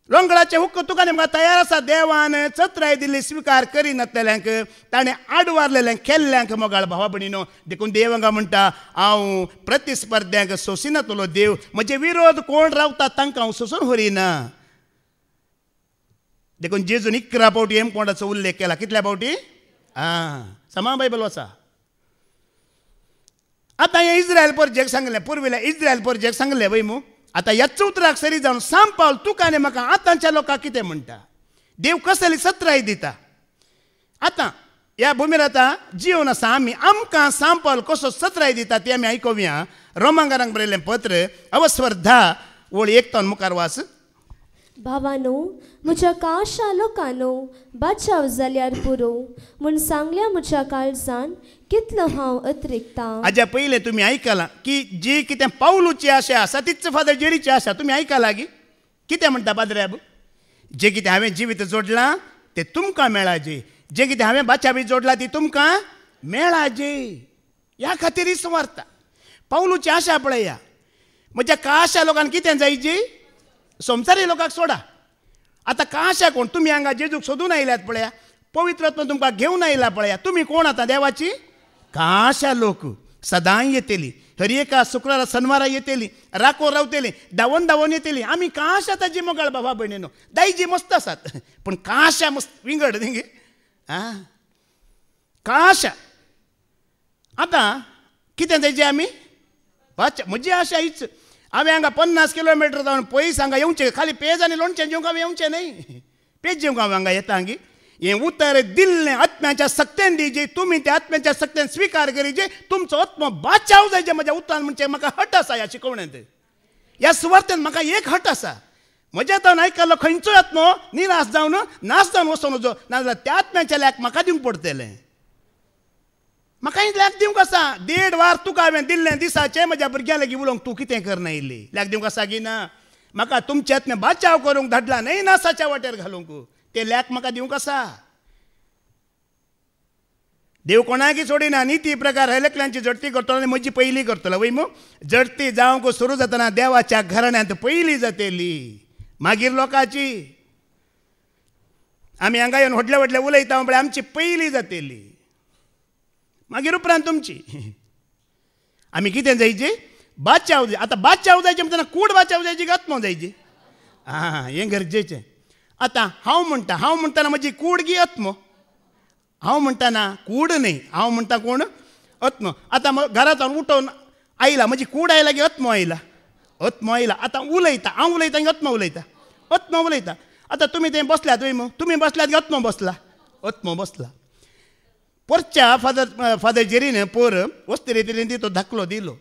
लोंकडाचे हुक्क तुका आनी म्हाका तयार आसा. देवान चत्राय दिल्ली स्विकार करिनासलेल्यांक ताणें आडवारलेल्यांक केल्ल्यांक मोगाळ भावा भयणीनो देखून देव हांगा म्हणटा हांव प्रतिस्पर्ध्यांक सोंसिनातलो देव म्हजे विरोध कोण रावता तांकां हांव सोंसून व्हरिना. देखून जेजून 11 फावटी यमकोंडाचो उल्लेख केला. कितल्या फावटी समा बायबल वचा. आतां हें इस्रायल प्रोजेक्ट सांगलें पुर्विल्ल्या इस्रायल प्रोजेक्ट सांगलें वय मू. आतां ह्याच उतराक सरी जावन सांग पावल तुका आनी म्हाका आतांच्या लोकांक कितें म्हणटा देव कसली सत्राय दिता. आतां ह्या भुमीर आतां जिवन आसा आमी आमकां सांग पावल कसो सत्राय दिता ती आमी आयकुया. रोमांकारांक बरयलें पत्र अवस्वर 10 वळी 1 तोन मुखार वाच. भावानो म्हज्या काशा लोकांनो बचाव जाल्यार पुरो म्हूण सांगल्या म्हज्या काळजान कितलो हांव अतिरिक्ता. हाज्या पयलें तुमी आयकलां की जी कितें पावलूची आशा आसा तीच फादर जेरीची आशा तुमी आयकलां गी कितें म्हणटा पाद्र्याब जें कितें हांवें जिवीत जोडलां तें तुमकां मेळाजे जें कितें हांवें बाचावी जोडलां ती तुमकां मेळाजे. ह्या खातीर इसवारता पावलूची आशा पळया. म्हज्या काशा लोकांक कितें जायची संवसारी लोकांक सोडा. आतां काशा कोण तुमी हांगा जेजूक सोदून आयल्यात पळया पवित्र आत्मा तुमकां घेवन आयला पळया. तुमी कोण आतां देवाची काशा लोक सदां येतेली हर एका शुक्रारा शनवारा येतेली राखोर रावतेली धांवन धांवन येतेली. आमी काशा ताजी मोगाळ भावा भयणीनो दायजी मस्त आसात पूण काशा मस्त विंगड न्ही गे काशा. आतां कितें जायचें आमी म्हजी आशा हीच हांवें हांगा 50 किलोमीटर जावन पयस हांगा येवचें खाली पेज आनी लोणचें जेवंक हांवें येवचें न्ही पेज जेवंक हांव हांगा येता हांगी हें उतर दिल्लें आत्म्याच्या सक्तेन दिजे तुमी त्या आत्म्याच्या सक्तेन स्विकार करीजे तुमचो आत्मो बाचाव जायचे म्हज्या उतरान म्हणजे म्हाका हट आसा ह्या शिकवणेंत ह्या सुवार्थेन म्हाका एक हट आसा म्हज्या तन आयकल्लो खंयचोय आत्मो निराश जावन नाश जावन वचूं नजो नाजाल्यार त्या आत्म्याच्या लॅक म्हाका दिवंक पडटलें म्हाका लॅक दिवंक आसा 1.5 वर तुका हांवें दिल्लें दिसाचें म्हज्या भुरग्यां लागीं उलोवंक तूं कितें करना येयली लॅक दिवंक आसा की ना म्हाका तुमचे आत्मे बाचाव करूंक धाडला न्हय नासाच्या वाटेर घालूंक ते लॅक म्हाका दिवंक आसा देव कोणाकी सोडिना नीती प्रकार हेलेकल्यांची जडती करतलो आनी म्हजी पयली करतलो वय मू जडती जावंक सुरू जातना देवाच्या घराण्यांत पयली जातेली मागीर लोकांची आमी हांगा येवन व्हडले व्हडले उलयता म्हळ्यार आमची पयली जातेली मागीर उपरांत तुमची आमी कितें जायची बाचाव जाय आतां बाचाव जायचे म्हणटना कूड बाचाव जायची आत्मो जायची हें गरजेचें आतां हांव म्हणटना म्हजी कूड गी आत्मो हांव म्हणटना कूड न्ही हांव म्हणटा कोण आत्मो आतां घरांतल्यान उठोवन आयला म्हजी कूड आयला की आत्मो आयला आतां उलयता हांव उलयता की आत्मो उलयता आतां तुमी थंय बसल्यात वय मग तुमी बसल्यात की आत्मो बसला परच्या फादर जेरीन पोर वस्ती रितीन तो धाकलो दिलो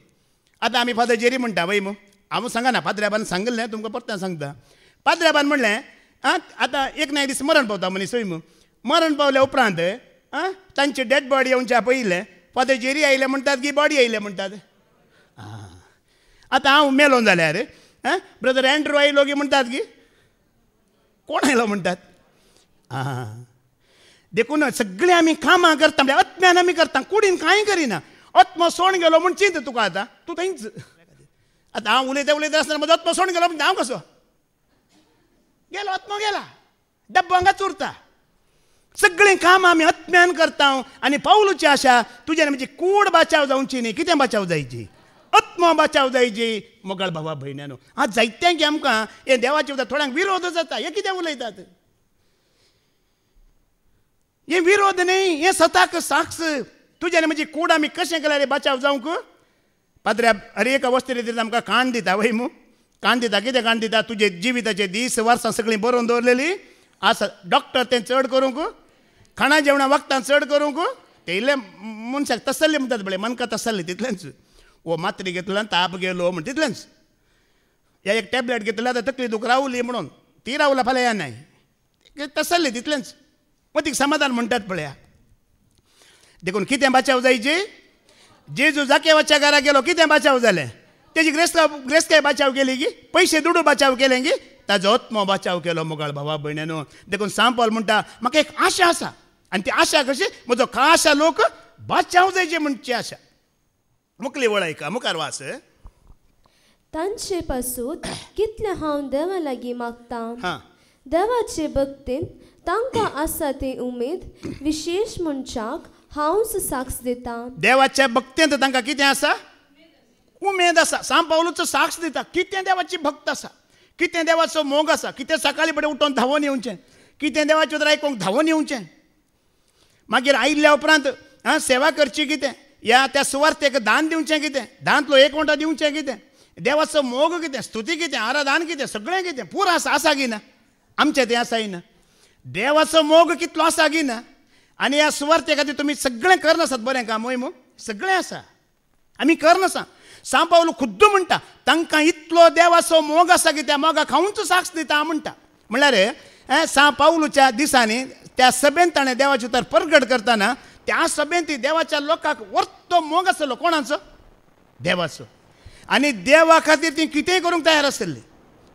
आतां आमी फादर जेरी म्हणटा वय मग हांव सांगना पाद्र्याबान सांगलें तुमकां परतें सांगता पाद्र्याबान म्हणलें आतां एक ना एक दीस मरण पावता मनीस वय मग मरण पावल्या उपरांत तांची डेड बॉडी येवच्या पयलें फादर जेरी आयले म्हणटात की बॉडी आयले म्हणटात आतां हांव मेलो जाल्यार ब्रदर एंड्रू आयलो की म्हणटात की कोण आयलो म्हणटात देखून सगळीं आमी कामां करता म्हणजे आत्म्यान आमी करता कुडीन कांय करिना आत्मो सोण गेलो म्हूण चिंत तुका आतां तूं थंयच आतां हांव उलयता आसतना म्हजो आत्मो सोण गेलो म्हणजे हांव कसो गेलो आत्मो गेला डब्बो हांगाच उरता सगळीं कामां आमी आत्म्यान करता आनी पावलुची आशा तुज्यान म्हणजे कूड बाचाव जावची न्ही कितें बाचाव जायची आत्मो बाचाव जायची मोगाळ भावा भयण्यानो आज जायत्यांक आमकां हे देवाचे उतर थोड्यांक विरोध जाता हे कितें उलयतात हे विरोध न्ही हे सताक साक्ष तुज्यान म्हणजे कूड आमी कशें केल्यार रे बाचाव जावंक पाद्र्या हर एक वस्ती रितीन आमकां काण दिता वय मू काण दिता कितें काण दिता तुजे जिविताचे दीस वर्सां सगळीं बरोवन दवरलेली आसा डॉक्टर तें चड करूंक खाणा जेवणा वखदां चड करूंक ते इल्ले मनशाक तसल्ली म्हणटात बळे मनका तसल्ली तितलेंच वो मात्री घेतलो ताप गेलो म्हण तितलेंच ह्या एक टॅबलेट घेतली आतां तकली दूख रावली म्हणून ती रावला फाल्यां या नाय तसल्ली तितलेंच मग ती समाधान म्हणटात पळया देखून कितें बाचाव जायची जेजू जाकेवाच्या घरा गेलो कितें बाचाव जालें तेजी ग्रेस्ताय बाचाव केली की पयशे दुडू बाचाव केले की ताजो आत्मो बाचाव केलो मोगाळ भावा भयण्यानो देखून सांपल म्हणटा म्हाका एक आशा आसा आनी ती आशा कशी म्हजो खासा लोक बाचाव जायचे म्हणची आशा मुकली वळयका मुखार वास तांचे पासून कितले हांव देवा लागीं मागता देवाचे भक्तीन तांकां आसा ती उमेद विशेष मनशाक हांवच साक्ष दिता देवाच्या भक्तेंत तांकां कितें आसा उमेद आसा सांब पावलूचो साक्ष दिता कितें देवाची भक्त आसा कितें देवाचो मोग आसा कितें सकाळी फुडें उठोवन धांवून येवचें कितें देवाचें उतर आयकूंक धांवून येवचें मागीर आयिल्ल्या उपरांत सेवा करची कितें या त्या सुवार्थेक दान दिवचें कितें दांतलो एक वंटो दिवचें कितें देवाचो मोग कितें स्तुती कितें आराधन कितें सगळें कितें पुरो आसा की ना आमचें तें आसाय ना देवाचो मोग कितलो आसा की ना आनी ह्या सुवार्थे खातीर तुमी सगळें करनासात बरें काम वय मू सगळें आसा आमी करनासा सांब पावलो खुद्द म्हणटा तांकां इतलो देवाचो मोग आसा की त्या मोगाक हांवूच साक्ष दिता म्हणटा म्हणल्यार सांब पावलूच्या दिसांनी त्या सभेन ताणें देवाचे उतर प्रगट करतना त्या सभेन ती देवाच्या लोकांक वर्तो मोग आसलो कोणाचो देवाचो आनी देवा खातीर ती कितेंय करूंक तयार आसली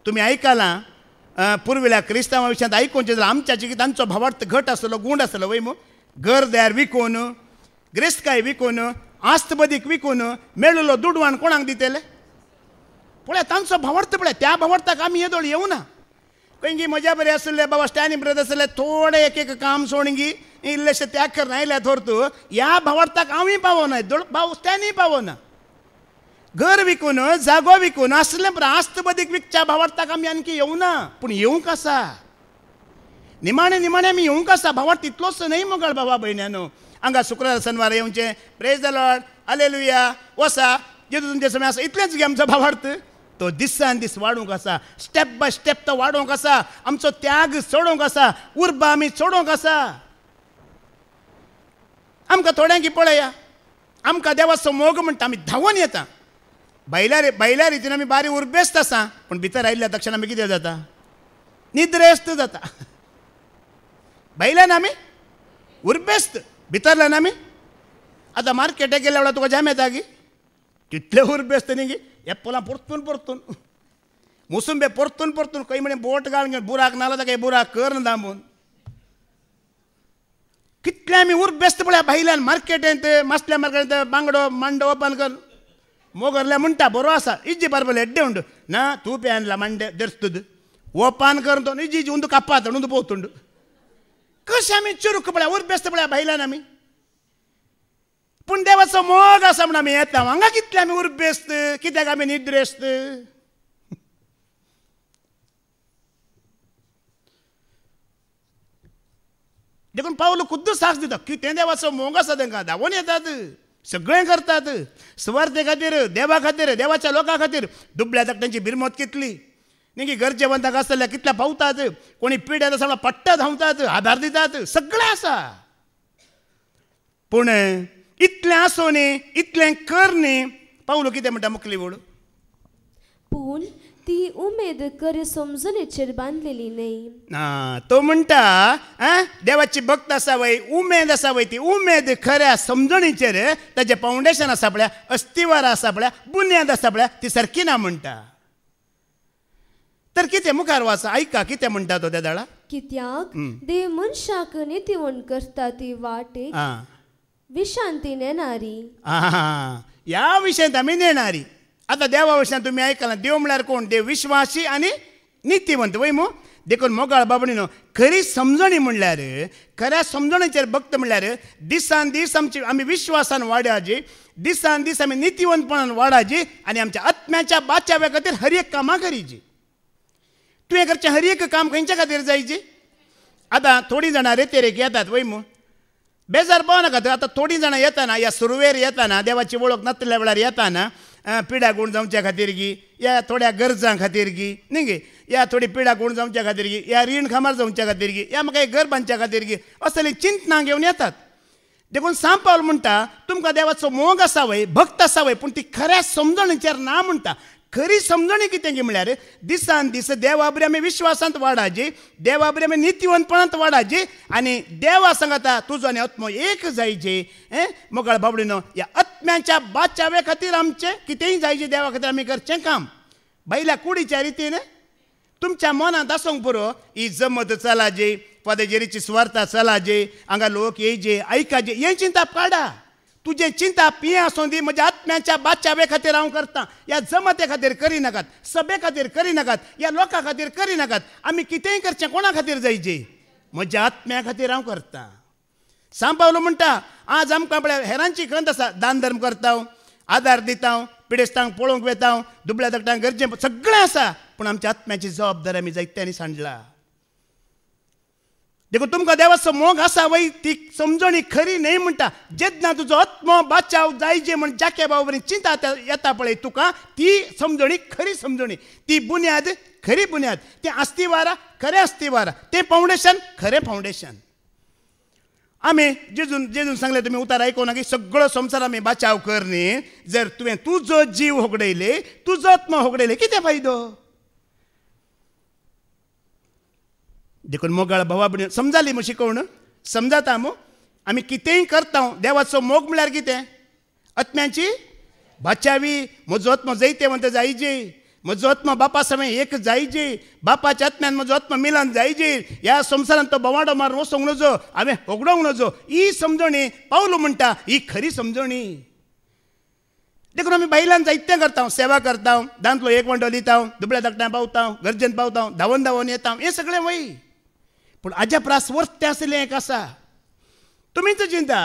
तुमी आयकलां पुर्विल्या क्रिस्तांवां विशयांत आयकूंचें जाल्यार आमच्याची कितें तांचो भावार्थ घट आसलो गूण आसलो वय मू घर दार विकून ग्रेस्तकाय विकून आस्तबदीक विकून मेळिल्लो दुडवान कोणाक दितेले पळय तांचो भावार्थ पळय त्या भावार्थाक आमी येदोळ येवना खंयची मजा बरी आसले बाबा स्टॅनी ब्रदर्स आसले थोडे एक काम सोडगी इल्लेशे त्याग करून आयल्या थोरतू ह्या भावार्थाक हांवूय पावना भाव स्टॅनी पावना घर विकून जागो विकून असले बरें आस्तबदीक विकच्या भावार्थाक आमी आणखी येवना पूण येवंक आसा निमाणे आमी येवंक आसा भावार्थ तितलोच न्हय मोगाळ भावा भयण्यानो हांगा शुक्रार शेनवार येवचें प्रेज द लॉर्ड हालेलुया वसा जेजू तुमचे समय आसा इतलेंच गे आमचो भावार्थ तो दिसान दीस वाडूंक आसा, स्टेप बाय स्टेप तो वाडोवंक आसा, आमचो त्याग चडोवंक आसा, उर्बा आमी चडोवंक आसा. आमकां थोड्यांकी पळया, आमकां देवाचो मोग म्हणटा आमी धांवून येता. भायल्या रितीन आमी बारी उर्बेस्त आसा, पूण भितर आयिल्ल्या तक्षण आमी कितें जाता? निद्रेस्त जाता. भायल्यान आमी उर्बेस्त, भितरल्यान आमी आतां मार्केटाक गेल्या वेळार तुका जाम येता गी, तितले उर्बेस्त न्ही गी. एप्पलां परतून परतून, मोसुंबे परतून परतून, खंय म्हणे बोट घालून घेवन बुराक नाला ताका बुराक कर दामून. कितले आमी उर्बेस्त पळया भायल्यान. मार्केटांत मासल्या मार्केटांत बांगडो मांडो ओपन कर, मोगरल्या म्हणटा बरो आसा, इज्जी बारबले एड्डे उंड ना तूं पेनला मांडे देरस्तुद ओपन कर तो इज्जी उंद कप्पात उंद पोतुंड. कशें आमी चुरूक पळया उर्बेस्त पळया भायल्यान आमी. पूण देवाचो मोग आसा म्हूण आमी येता. हांगा कितले आमी उर्बेस्त, कित्याक आमी निद्रेस्त? देखून पावलो खुद्द साक्ष दिता की ते देवाचो मोग आसा, तांकां धांवून येतात, सगळें करतात. सुवार्ते खातीर, देवा खातीर, देवाच्या लोकां खातीर. दुबळ्या धाकट्यांची भिरमत कितली न्ही, गरजेवंताक आसतल्या कितल्या पावतात, कोणी पिड्यात आसा पट्टा धांवतात, आधार दितात, सगळें आसा. पूण इतलें आसूं न्ही, इतलें कर न्ही, पावलो कितें म्हणटा मुखली वळ? पूण ती उमेद खरे समजणेचेर बांदलेली न्ही. तो म्हणटा देवाची भक्त आसा वय, उमेद आसा वय, ती उमेद खऱ्या समजणीचेर ताजें फावंडेशन आसा पळया, अस्तिवार आसा पळया, बुन्याद आसा पळया, ती सारकी ना म्हणटा. तर कितें मुखार वाचा, आयका कितें म्हणटा तो त्या दाळा. कित्याक देव मनशाक नितीवण करता ती वाटेक विशांती नेणारी. ह्या विशयांत आमी नेणारी. आतां देवा विशयान तुमी आयकलां, देव म्हळ्यार कोण? देव विश्वासी आनी नितीवंत वय मू. देखून मोगाळ बाबडीनो, खरी समजणी म्हणल्यार, खऱ्या समजणीचेर भक्त म्हणल्यार दिसान दीस आमी विश्वासान वाडयाची, दिसान दीस आमी नितीवंतपणान वाडाची आनी आमच्या आत्म्याच्या बाचाव्या खातीर हर एक कामां करीची. तुवें करचें हर एक काम खंयच्या खातीर जायची? आतां थोडीं जाणां रेतेरेक येतात वय मू, बेजार पावनाका. आतां थोडीं जाणां येताना, ह्या सुरवेर येताना, देवाची वळख नासलेल्या वेळार येताना, पिड्या गुण जावच्या खातीर गी, या थोड्या गरजां खातीर गी न्ही गे, या थोडी पिड्या गुण जावच्या खातीर गी, या रीण खामार जावच्या खातीर गी, या म्हाका एक घर बांदच्या खातीर गी, असली चिंतना घेवन येतात. देखून सांत पावल म्हणटा, तुमकां देवाचो मोग आसा वय, भक्त आसा वय, पूण ती खऱ्या समजणीचेर ना म्हणटा. खरी समजणी कितें गी म्हळ्यार दिसान दीस देवा बरी आमी विश्वासांत वाडाची, देवा बरी आमी नितीवंतपणांत वाडाची आनी देवा सांगता तुजो आनी आत्मो एक जायचे. मोगाळ बाबडीनो, ह्या आत्म्याच्या बाचावे खातीर आमचें कितेंय जायचें देवा खातीर आमी करचें काम. भायल्या कुडीच्या रितीन तुमच्या मनांत आसूंक पुरो ही जमत चलाजे, पदेजेरीची स्वार्था चलाजे, हांगा लोक येयचे आयकाचे, हें चिंता काडा. तुजें चिंता पिये आसूं दी, म्हज्या आत्म्याच्या बाचावे खातीर हांव करतां. ह्या जमते खातीर करिनाकात, सभे खातीर करिनाकात, ह्या लोकां खातीर करिनाकात. आमी कितेंय करचें कोणा खातीर जायचें? म्हज्या आत्म्या खातीर हांव करतां. सांत पावलो म्हणटा, आज आमकां पळय हेरांची खंत आसा, दान धर्म करता, आदार दिता, पिडेस्तांक पळोवंक वेता, दुबळ्या धाकट्यांक गरजें सगळें आसा, पूण आमच्या आत्म्याची जबाबदारी आमी जायत्यांनी सांडला. देखून तुमकां देवाचो मोग आसा वय, ती समजणी खरी न्ही म्हणटा. जेन्ना तुजो आत्मो बाचाव जायचे म्हण जाके बाबरी चिंता येता पळय तुका, ती समजणी खरी समजणी, ती बुन्याद खरी बुन्याद, तें अस्तिवारा खरें अस्तिवारा, तें फावंडेशन खरें फावंडेशन. आमी जेजून सांगलें, तुमी उतार आयकोना की सगळो संवसार आमी बाचाव कर न्ही, जर तुवें तुजो जीव होगडयले, तुजो आत्मो होगडयले, कितें फायदो? देखून मोगाळ भावा भयणी समजाली मग शिकवण, समजाता मग आमी कितेंय करता. देवाचो मोग म्हळ्यार कितें? आत्म्याची बाचावी. म्हजो आत्मो जैतेवंत जायचे, म्हजो आत्मो बापा समें एक जायचे, बापाच्या आत्म्यान म्हजो आत्मो मिलन जायचे, ह्या संवसारांत तो बोवाडो मारून वचोंक नजो, हांवें होगडोंक नजो. ही समजणी पावलो म्हणटा, ही खरी समजणी. देखून आमी बायलांन जायतें करता, सेवा करता, दांतलो एक वंटो दिता, दुबळ्या धाकट्यांक पावता, गरजेन पावता, धांवन धांवन येता, हें सगळें वय. पूण हाज्या प्रास वर्थ आसलें एक आसा. तुमीच चिंता,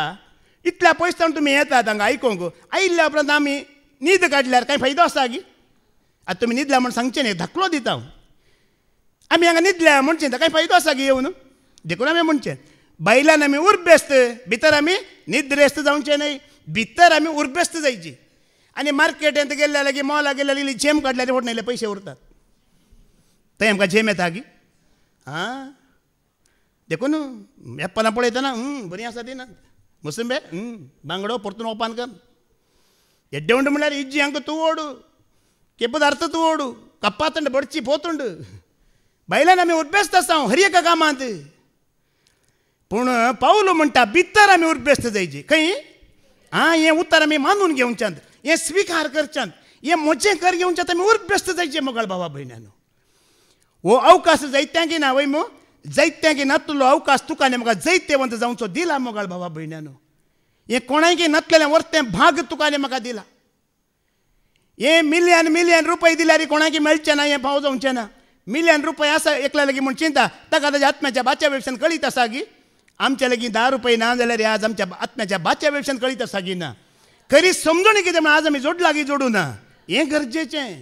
इतल्या पयसांत तुमी येतात हांगा आयकोंक, आयिल्ल्या उपरांत आमी न्हीद काडल्यार कांय फायदो आसा गी? आतां तुमी न्हिदल्या म्हण सांगचें न्ही, धाकलो दिता. आमी हांगा न्हिदल्या म्हणचें कांय फायदो आसा गी येवन? देखून आमी म्हणचें, भायल्यान आमी उर्बेस्त, भितर आमी निद्रेस्त जावचें न्हय, भितर आमी उर्बेस्त जायची. आनी मार्केटांत गेल्या लागी मॉला गेल्या लागली झेम काडल्यार होट नायले पयशे उरतात थंय आमकां झेम येता गी हां देखून एप्पलां पळयतना बरीं आसा ती ना मोसंबे बांगडो परतून ओपन कर ಎಡ್ಡೆ ಉಂಡು ಮುಳ್ಳಾರಿ ಇಜ್ಜಿ ಹಂಗೆ ತೂವೋಡು ಕೆಬ್ಬದ ಅರ್ಥ ತೂವೋಡು ಕಪ್ಪಾತಂಡು ಬಡ್ಚಿ ಪೋತುಂಡು ಬೈಲ ನಮಗೆ ಉರ್ಬೇಸ್ತಾವು ಹರಿಯಕ ಕಾಮ ಅಂತ पूण पावलो म्हणटा भितर आमी उर्बेस्त जायची खंय हें उतर आमी मानून घेवच्यात हें स्विकार करच्यात हें मोचें कर घेवच्यात आमी उर्बेस्त जायचे मोगाळ भावा भयण्यानो हो अवकाश जायत्यांकी ना वय मो जायत्यांकी नातलो अवकाश तुका आनी म्हाका जैतेवंत जावचो दिला मोगाळ भावा भयण्यानो हें कोणायकी नातलेलें वर्तें भाग तुका आनी म्हाका दिला हें मिलियन रुपये दिल्यार कोणाकी मेळचें ना हें भाव जावचें ना मिलियन रुपये आसा एकल्या लागीं म्हूण चिंता ताका ताच्या आत्म्याच्या बाच्या वेळच्यान कळीत आसा गी आमच्या लागीं 10 रुपये ना जाल्यार आज आमच्या आत्म्याच्या बाच्या वेळच्यान कळीत आसा गी ना खरी समजून कितें म्हण आज आमी जोडला की जोडूं ना हें गरजेचें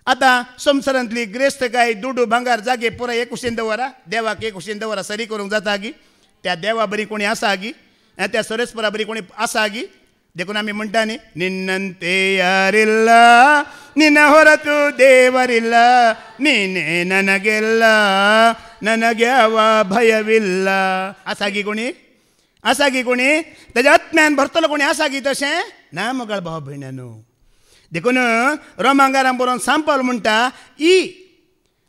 आतां संवसारांतली ग्रेस्तकाय दुडू भांगार जागे पुराय एक कुशीन दवरा देवाक एक कुशीन दवरा सरी करूंक जाता गी त्या देवा बरी कोणी आसा गी त्या सरेस्परा बरी कोणी आसा गी देखून आमी म्हणटा न्ही निन्नंते ಯಾರಿಲ್ಲ ನಿನ್ನ ಹೊರತು ದೇವರಿಲ್ಲ ನೀನೇ ನನಗೆಲ್ಲ ನನಗೆ ಯಾವ ಭಯವಿಲ್ಲ आसा गी कोणी ताच्या आत्म्यान भरतलो कोणी आसा गी तशें ना मोगाळ भाव भयण्यानो देखून रोमांगारां बरोवन सांपल म्हणटा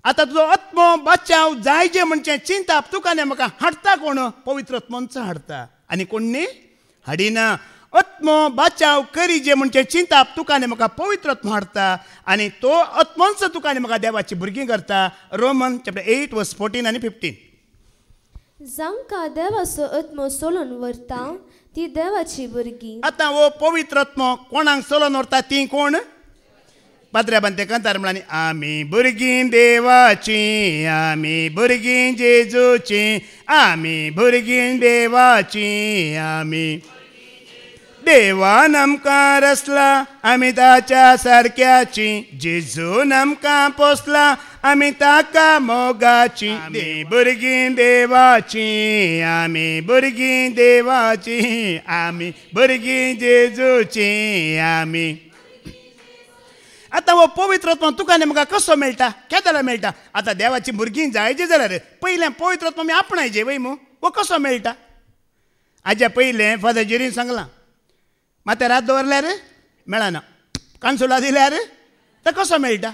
आतां तुजो आत्मो बाचाव जायजे म्हणचे चिंता तुका आनी म्हाका हाडटा कोण पवित्र आत्मोंच हाडटा आनी कोण न्ही हाडिना आत्मो बाचाव करी जे म्हणचे चिंता तुका आनी म्हाका पवित्र आत्मो हाडटा आनी तो आत्मोंच तुका आनी म्हाका देवाची भुरगीं करता रोमन चॅप्टर 8 वर्स 14 आनी 15 जांकां देवाचो आत्मो सोलून व्हरता ती देवाची भुरगीं आतां हो पवित्र आत्मो कोणाक सोलून व्हरता ती कोण पाद्र्या बांते कांतार म्हणाली आमी भुरगीं देवाची आमी भुरगीं जेजूची आमी भुरगीं देवाची आमी देवान आमकां रचला आमी ताच्या सारक्याची जेजून आमकां पोसला आमी ताका मोगाची आमी भुरगीं देवाची आमी भुरगीं देवाची आमी भुरगीं जेजूची आमी आतां हो पवित्र आत्मा तुका आनी म्हाका कसो मेळटा केदाला मेळटा आतां देवाची भुरगीं जायची जाल्यार पयलें पवित्र आत्मा आमी आपणायचे वय मू हो कसो मेळटा हाज्या पयलें फादर जेरीन सांगलां मात रात दवरल्यार मेळना कांसुला दिल्यार तो कसो मेळटा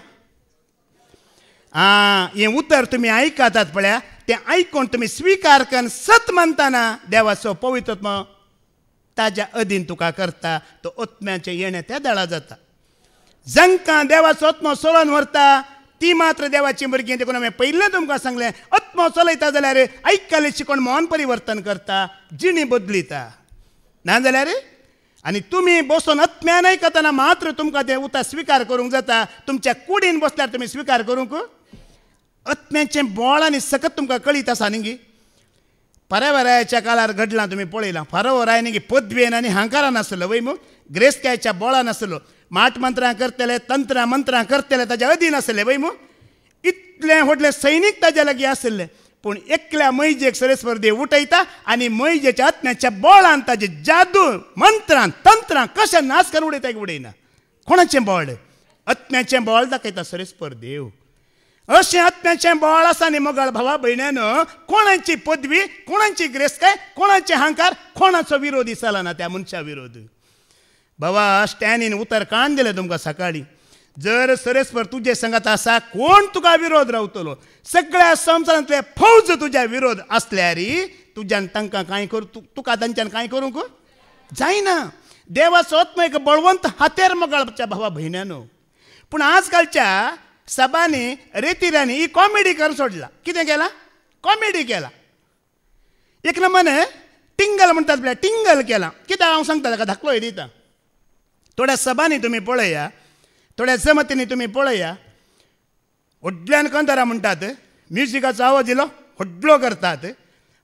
हें उतर तुमी आयकातात पळया तें आयकून तुमी स्विकार करून सत मानतना देवाचो पवित्र आत्मा ताच्या अधीन तुका करता तो आत्म्याचें येणें त्या दाळा जाता जांकां देवाचो आत्मो सोलून व्हरता ती मात्र देवाची भुरगीं देखून हांवें पयलें तुमकां सांगलें आत्मो चलयता जाल्यार आयकले शिकोवन मन परिवर्तन करता जिणी बदलिता नाजाल्यार आनी तुमी बसून आत्म्यान आयकतना मात्र तुमकां तें उतर स्विकार करूंक जाता तुमच्या कुडीन बसल्यार तुमी स्विकार करूंक आत्म्याचें बळ आनी सकत तुमकां कळीत आसा न्ही गी फारावरायाच्या काळार घडलां तुमी पळयलां फारावराय न्ही गी पदवेन आनी हांकारान नासलो वय मू ग्रेस्कायच्या बळान नासलो माट मंत्रां करतले तंत्रां मंत्रां करतले ताच्या अधीन आसले वय मू इतले व्हडले सैनीक ताच्या लागीं आसले पूण एकल्या मैजेक सरेस्पर देव उठयता आनी मैजेच्या आत्म्याच्या बळान ताजे जादू मंत्रां तंत्रां कशें नाश करून उडयता उडयना कोणाचें बळ आत्म्याचें बळ दाखयता सरेस्पर देव अशें आत्म्याचें बळ आसा न्ही मोगाळ भावा भयण्यानो कोणाची पदवी कोणाची ग्रेस्काय कोणाचे हांकार कोणाचो विरोधी चलना ना त्या मनशा विरोध बाबा स्टॅनीन उतर काण दिलें तुमकां सकाळीं जर सरेस्पर तुजे संगत आसा कोण तुका विरोध रावतलो सगळ्या संवसारांतले फौज तुज्या विरोध आसल्यार तुज्यान तांकां कांय करूं तुका तांच्यान कांय करूंक जायना देवाचो आत्मो एक बळवंत हातेर मोगाळच्या भावा भयण्यानो पूण आजकालच्या सभांनी रेतीरांनी ही कॉमेडी करून सोडला कितें केला कॉमेडी केला एक नंबर टिंगल म्हणटात पळय टिंगल केला कित्याक हांव सांगता ताका धाकलो दिता थोड्या सभांनी तुमी पळया थोड्या जमतींनी तुमी पळया व्हडल्यान कंदारा म्हणटात म्युजिकाचो आवाज इलो व्हडलो करतात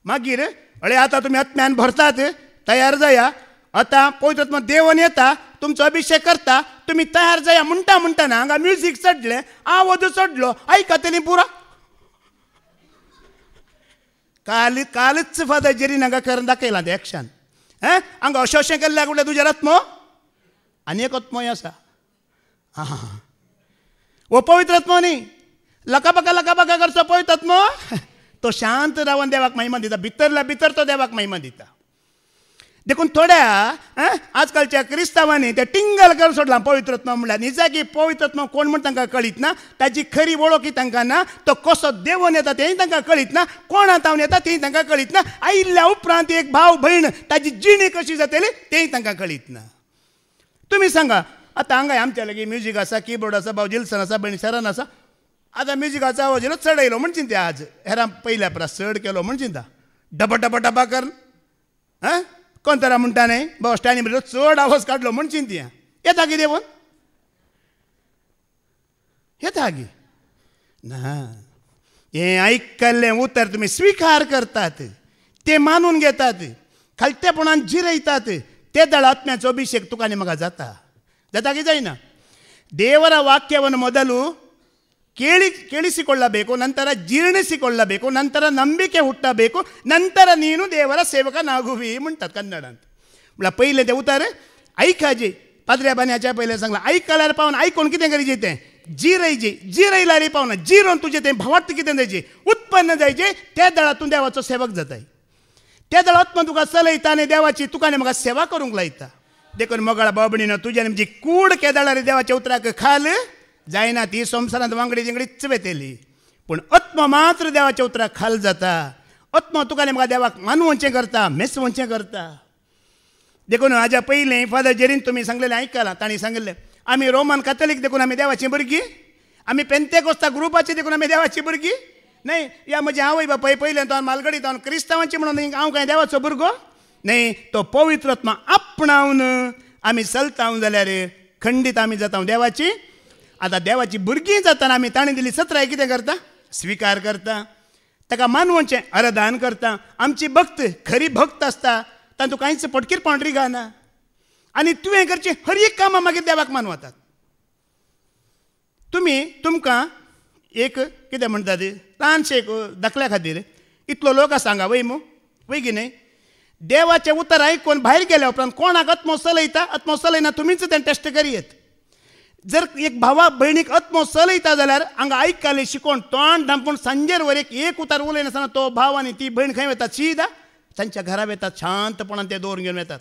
मागीर अळे आतां तुमी आत्म्यान भरतात तयार जाया आतां पवित्र आत्मा देवन येता तुमचो अभिषेक करता तुमी तयार जाया म्हणटा म्हणटाना हांगा म्युजीक चडलें आवाज चडलो आयकतली पुरो कालच फादर जेरीन हांगा करून दाखयलां तें एक्शन हांगा अशें अशें केल्ल्या फुडें तुजेर आत्मो आनी एक आत्मोय आसा हो पवित्र आत्मो न्ही लकाबका करचो पवित्र आत्मो तो शांत रावन देवाक महिमा दिता भितरल्या भितर तो देवाक महिमा दिता देखून थोड्या आजकालच्या क्रिस्तावांनी ते टिंगल कर सोडला पवित्र आत्मा म्हणल्यार निजाकी पवित्र आत्मा कोण म्हण तांकां कळीत ना ताची खरी वळख तांकां ना तो कसो देवून येता तेंय तांकां कळीत ना कोणा तावन येता तेंय तांकां कळीत ना आयिल्ल्या उपरांत एक भाव भयण ताची जिणी कशी जातली तेंय तांकां कळीत ना तुमी सांगा आतां हांगा आमच्या लागीं म्युजीक आसा कीबोर्ड आसा भाऊ जिल्सन आसा भयण शरण आसा आतां म्युजिकाचो आवाज येयलो चड येयलो म्हण चिंता आज हेरां पयल्या परस चड केलो म्हण चिंता डबा कर कोण तरा म्हणटा न्ही बाबा स्टँडी भितर चड आवाज काडलो म्हण चिंतिया येता कितें पूण येता गी ना हें आयकल्लें उतर तुमी स्विकार करतात ते मानून घेतात खालतेपणान जिरयतात ते दळ आत्म्याचो अभिशेक तुका आनी म्हाका जाता की जायना ದೇವರ ವಾಕ್ಯವನ್ನು ಮೊದಲು ಕೇಳಿಸಿಕೊಳ್ಳಬೇಕು, ನಂತರ ಜೀರ್ಣಿಸಿಕೊಳ್ಳಬೇಕು, ನಂತರ ನಂಬಿಕೆ ಹುಟ್ಟಬೇಕು, ನಂತರ ನೀನು ದೇವರ ಸೇವಕನಾಗುವಿ म्हणतात कन्नडांत. म्हळ्यार पयलें ते उतर ऐकाजे पाद्र्या बान्याच्या पयलें सांगला ऐकल्यार पावना आयकून कितें करीचें तें जिरयजे जिरयल्यार पावना जिरोवन तुजें तें भावार्थ कितें जायचें उत्पन्न जायचें त्या दळांत तूं देवाचो सेवक जाताय. त्या दळांत तुका चलयता आनी देवाची तुका आनी म्हाका सेवा करूंक लायता. देखून मोगळा बाबडीन तुज्यान म्हणजे कूड केदाळार देवाच्या उतराक खाल जायना ती संवसारांत वांगडी जिंगडीच वेतेली, पूण आत्मा मात्र देवाच्या उतराक खाल जाता. आत्मा तुका आनी म्हाका देवाक मानवचें करता, मेसवचें करता. देखून हाज्या पयलीं फादर जेरीन तुमी सांगलेलें आयकलां, तांणी सांगलें आमी रोमन कॅथोलीक देखून आमी देवाचीं भुरगीं, आमी पेंतेकोस्ता ग्रुपाची देखून आमी देवाचीं भुरगीं न्हय. या म्हजें आवय बापाय पयलें तो मालगडी तो क्रिस्तांवांची म्हणून हांव कांय देवाचो भुरगो न्हय. तो पवित्र आत्मा आपणावन आमी चलता जाल्यार खंडीत आमी जाता देवाची. आतां देवाची भुरगीं जातना आमी ताणें दिली सत्राय कितें करता, स्विकार करता, ताका मानवचें आराधन करता. आमची भक्त खरी भक्त आसता तातूंत कांयच पटकीरपण रिगाना आनी तुवें करचें हर एक कामां मागीर देवाक मानवतात. तुमकां एक कितें म्हणटात ल्हानशें एक दाखल्या खातीर इतलो लोक आसा हांगा वय वय की न्हय. देवाचें उतर आयकून भायर गेल्या उपरांत कोणाक आत्मो चलयता, आत्मो चलयना तुमीच तें टेस्ट करियेत. जर एक भावा भयणीक आत्मो चलयता जाल्यार हांगा आयकले शिकोवन तोंड धांपून सांजेर वर एक उतर उलयनासतना तो भाव आनी ती भयण खंय वतात, सीदा तांच्या घरा वेतात, शांतपणान ते दवरून घेवन वेतात.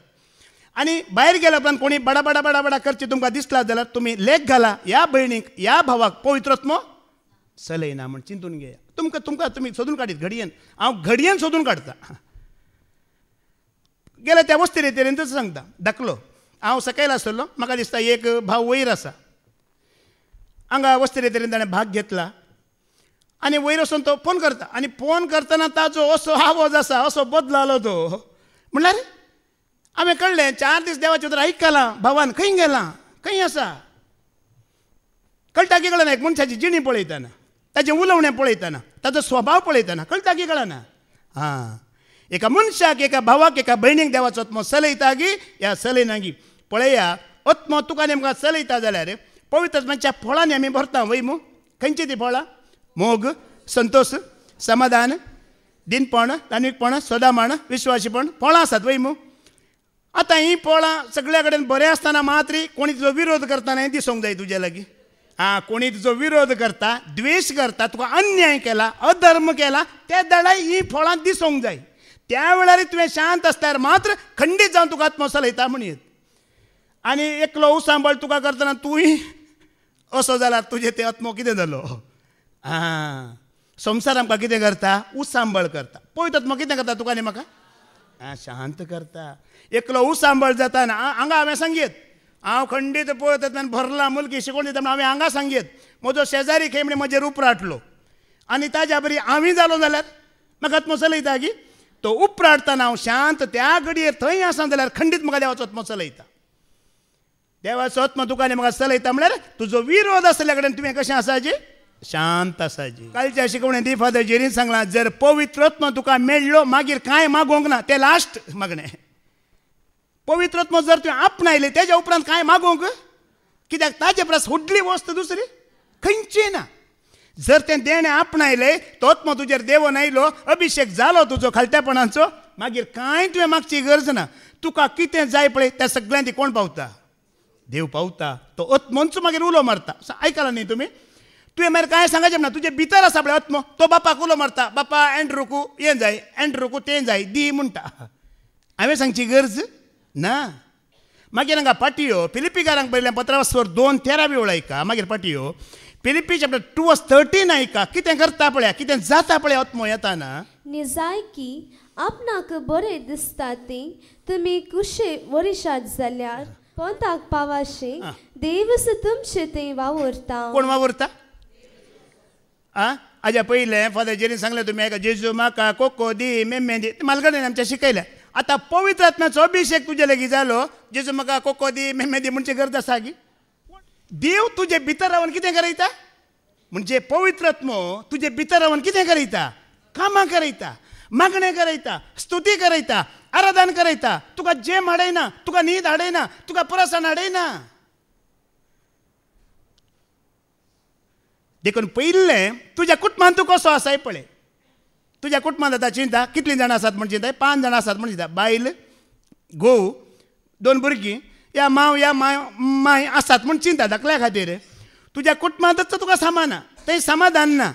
आनी भायर गेल्या उपरांत कोणी बडा बडा बडा बडा करचें तुमकां दिसला जाल्यार तुमी लेख घाला ह्या भयणीक ह्या भावाक पवित्र आत्मो चलयना म्हण चिंतून घेया. तुमकां तुमी सोदून काडीत घडयेन, हांव घडयेन सोदून काडटा. गेल्या त्या वस्ती रेतेरेन तसो सांगता दाखलो. हांव सकयल आसतलो, म्हाका दिसता एक भाव वयर आसा, हांगा वस्ती रेतेरेन ताणें भाग घेतला आनी वयर वचून तो फोन करता आनी फोन करतना ताजो असो आवाज आसा, असो बदलालो तो. म्हणल्यार हांवें कळ्ळें 4 दीस देवाचे उतर आयकलां, भावान खंय गेलां, खंय आसा. कळटा की कळना, एक मनशाची जिणी पळयतना, ताजें उलोवणें पळयतना, ताजो स्वभाव पळयतना कळटा की कळना. हां, एका मनशाक, एका भावाक, एका भयणीक देवाचो आत्मो चलयता गी या चलयना गी पळया. आत्मो तुका नेमका चलयता जाल्यार पवित्र आत्म्याच्या फळांनी आमी भरता वय खंयची ती फळां? मोग, संतोष, समाधान, दिनपण, तांत्वीकपण, सदामण, विश्वासीपण फळां आसात वय आतां हीं फळां सगळ्या कडेन बरें आसतना मात्र कोणी तुजो विरोध करतना हें दिसूंक जाय तुज्या लागीं. हां, कोणी तुजो विरोध करता, द्वेश करता, तुका अन्याय केला, अधर्म केला, त्या दळाय हीं फळां दिसूंक जाय. त्या वेळार तुवें शांत आसल्यार मात्र खंडीत जावन तुका आत्मो चलयता म्हणयत. आनी एकलो उसांबळ तुका करतना तुंय असो जाल्यार तुजें तें आत्मो कितें जालो? हां, संवसार आमकां कितें करता? उसांबळ करता. पवित्र आत्मो कितें करता तुका आनी म्हाका? हां, शांत करता. एकलो उसांबळ जाता हांगा हांवें सांगयत, हांव खंडीत पळयत आत्म्यान भरला मुलगी शिकोवन दिता म्हणून हांवें हांगा सांगयत. म्हजो शेजारी खंय म्हणून म्हजेर उपराटलो आनी ताज्या बरी हांवें जालो जाल्यार म्हाका आत्मो चलयता गी. तो उपराटतना हांव शांत त्या घडयेर थंय आसा जाल्यार खंडीत म्हाका देवाचो आत्मो चलयता. देवाचो आत्मो तुका आनी म्हाका चलयता म्हळ्यार तुजो विरोध आसल्या कडेन तुवें कशें आसाजी? शांत आसाजी. कालच्या शिकवणेंत ती फादर जेरीन सांगलां जर पवित्र आत्मो तुका मेळ्ळो मागीर कांय मागोवंक ना, तें लास्ट मागणें. पवित्र आत्मो जर तुवें आपणायलें तेज्या उपरांत कांय मागोवंक, कित्याक ताजे परस व्हडली वस्त दुसरी खंयची ना. जर तें देणें आपणायलें, तो आत्मो तुजेर देवून आयलो, अभिशेक जालो तुजो खालत्यापणाचो, मागीर कांय तुवें मागची गरज ना. तुका कितें जाय पळय त्या सगळ्यांनी कोण पावता? देव पावता तो आत्मोंचो मागीर उलो मारता. आयकलां न्ही तुमी? तुवें मागीर कांय सांगचें ना, तुजे भितर आसा पळय आत्मो तो बापाक उलो मारता, बापा एंड्रुकू हें जाय, एंड्रुकू तें जाय, दी म्हणटा. हांवें सांगची गरज ना. मागीर हांगा पाटयो फिलिपिकारांक बरयलें पत्रावाचोर 2:13 वळयका. मागीर पाटयो फिलिपी चॅप्टर 2:13 आयका. कितें करता पळया, कितें जाता पळय आत्मो येताना. जाय की आपणाक बरें दिसता तें तुमी कुशे वरिशात जाल्यार पोंताक पावाशे देवस तुमचे तें वावरता. कोण वावरता? हाज्या पयलें फादर जेरीन सांगलें तुमी आयका, जेजू म्हाका कोको दी मेम्मे दी, मालगडेन आमच्या शिकयलें. आतां पवित्र आत्म्याचो अभिशेक तुजे लागीं जालो, जेजू म्हाका कोको दी मेम्मे दी म्हणची गरज आसा गी? देव तुजे भितर रावन कितें करयता? म्हणजे पवित्र आत्मो तुजे भितर रावन कितें करयता? कामां करयता, मागणें करयता, स्तुती करयता, आराधन करयता. तुका जेम हाडयना, तुका न्हीद हाडयना, तुका प्रसन हाडयना. देखून पयलें तुज्या कुटुंबांत तूं कसो आसाय पळय. तुज्या कुटुंबांत आतां चिंता कितलीं जाणां आसात म्हण चिंताय? 5 जाणां आसात म्हण चिंता. बायल, घोव, 2 भुरगीं, या माय आसात म्हण चिंता. धाकल्या खातीर तुज्या कुटुंबांतच तुका समाना, थंय समाधान ना.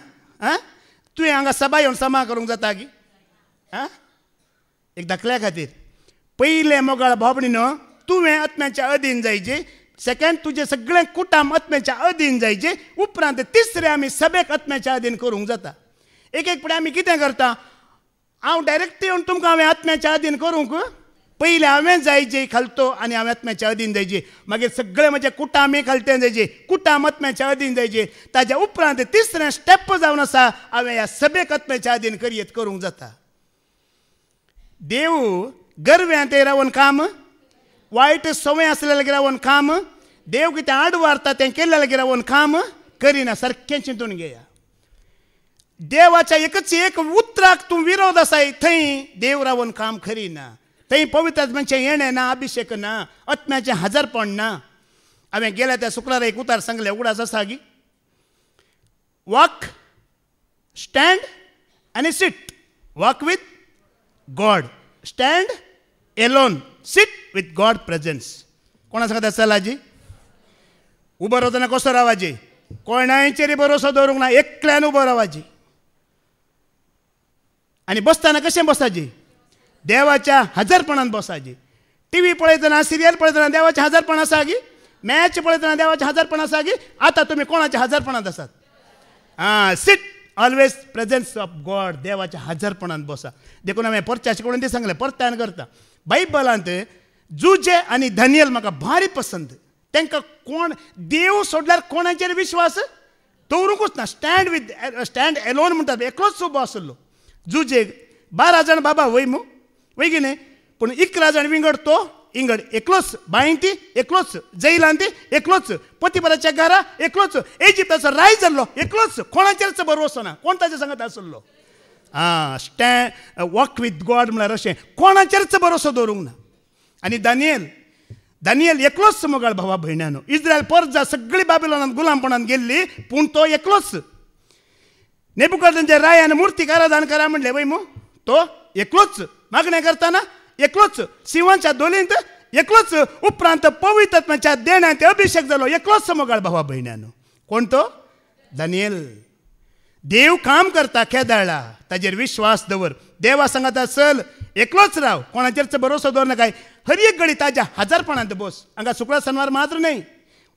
तुवें हांगा सभा येवन समा करूंक जाता गी? एक धाकल्या खातीर पयलें मोगाळ भावणीनो तुवें आत्म्याच्या अधीन जायचें. सेकंड तुजे सगळें कुटुंब आत्म्याच्या अधीन जायचें. उपरांत तिसरें आमी सभेक आत्म्याच्या अधीन करूंक जाता. एक फुडें आमी कितें करता? हांव डायरेक्ट येवन तुमकां हांवें आत्म्याच्या अधीन करूंक पयलें हांवें जायचें खालतो आनी हांवें आत्म्याच्या अधीन जायचें. मागीर सगळें म्हजें कुटुंब खालतें जायचें, कुटुंब आत्म्याच्या अधीन जायचें. ताच्या उपरांत तिसरें स्टेप जावन आसा हांवें ह्या सभेक आत्म्याच्या अधीन करूंक जाता. देव गर्व्यांत रावन काम, वायट संवय आसलेल्या लागीं रावन काम, देव कितें आडवारता तें केल्ल्या लागीं रावन काम करिना. सारकें चिंतून घेया. देवाच्या एकच एक उतराक तूं विरोध आसाय थंय देव रावन काम करिना. थंय पवित्र आत्म्याचें येणें ना, अभिशेक ना, आत्म्याचें हजरपण ना. हांवें गेल्या त्या शुक्रारा एक उतार सांगलें, उगडास आसा गी. वॉक, स्टँड आनी sit. Walk with God, stand alone, sit with God presence. कोणा सांगता चलाजी? उबो रावतना कसो रावाजी? कोणाचेर भरोसो दवरूंक ना, एकल्यान उबो रावाजी. आनी बसतना कशें बसाजी? देवाच्या हजरपणान बसाजी. टीव्ही पळयतना, सिरियल पळयतना देवाचें हजरपण आसा गी? मॅच पळयतना देवाचें हजरपण आसा गी? आतां तुमी कोणाच्या हजरपणांत आसात? Seat always presence of God. देवाच्या हजरपणान बसा. देखून हांवें परच्या शिकवण ते सांगलें, परत्यान करता. बायबलांत जुजे आनी दानियल म्हाका भारी पसंद. तांकां कोण देव सोडल्यार कोणाचेर विश्वास दवरूंकूच ना. स्टँड एलोन म्हणटात, एकलोच उबो आसलो. जुजेक 12 जाण बाबा वय गी न्ही, पूण 11 जाण विंगड तो इंगड एकलोच. बायंती एकलोच, जैलांती एकलोच, पतीपराच्या घरा एकलोच, इजिप्ताचो राय जाल्लो एकलोच. कोणाचेरच भरवसो ना, कोण ताचे सांगत आसलो. स्टँड वॉक विथ गॉड म्हळ्यार अशें कोणाचेरच भरोसो दवरूंक ना. आनी दानियल एकलोच मोगाळ भावा भयणानो. इस्रायल परजा सगळी बाबिलोनांत गुलामपणान गेल्ली, पूण तो एकलोच. नेबुकदनेझर रायान मुर्तीक आराधन करा म्हणलें वय तो एकलोच. मागणें करतना एकलोच. सिंहाच्या दोलींत एकलोच. उपरांत पवित्र आत्म्याच्या देण्यात अभिशेक जालो एकलोच मोगाळ भावा भयणानो. कोण तो? दानियल. देव काम करता केदाळा, ताजेर विश्वास दवर. देवा सांगता चल एकलोच राव, कोणाचेरच भरोसो दवर नाकाय. हर एक घडी ताज्या हजरपणांत बस. हांगा शुक्र शेनवार मात्र न्ही,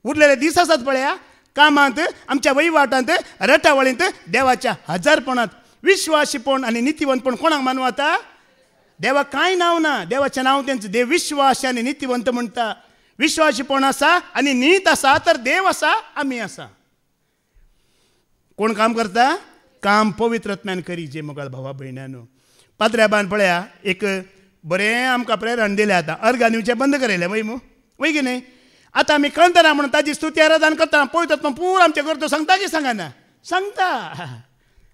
उरलेले दीस आसात पळया, कामांत, आमच्या वहिवाटांत, रटावळींत देवाच्या हजरपणांत विश्वासीपण आनी नितीवंतपण कोणाक मानूं आता? देवाक कांय नांव ना. देवाचें नांव तेंचें. देव विश्वासी आनी नितीवंत म्हणटा. विश्वासीपण आसा आनी नीत आसा तर देव आसा, आमी आसा. कोण काम करता? काम पवित्र आत्म्यान करीचे मोगाळ भावा भयणानो. पाद्र्याबान पळया एक बरें आमकां प्रेरण दिलें. आतां अर्घा दिवचें बंद करेलें वय की न्ही. आतां आमी कळटना म्हणून ताजी स्तुती आराधन करता. पवित्र आत्मा पूर आमचे करतो सांगता की सांगना? सांगता.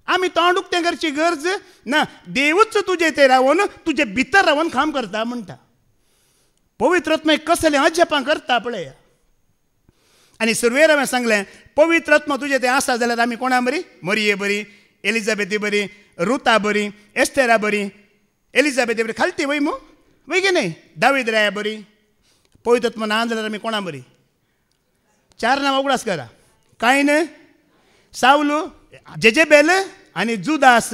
आमी तोंड उक्तें करची गरज ना. देवूच तुजे ते रावन, तुजे भितर रावन काम करता म्हणटा. पवित्र आत्मा कसलें अजपां करता पळया. आनी सुरवेर हांवें सांगलें, पवित्र आत्मा तुजे ते आसा जाल्यार आमी कोणा बरी? मरिये बरी, एलिझाबेथी बरी, रुता बरी, एस्तेरा बरी, एलिझाबेथी बरी खालती वय की न्ही. दावीद राया बरी. पवित्र आत्मा ना जाल्यार आमी कोणा बरी? 4 नांवां उगडास करा. कायन, सावलू, जेजेबेल आनी जुदास.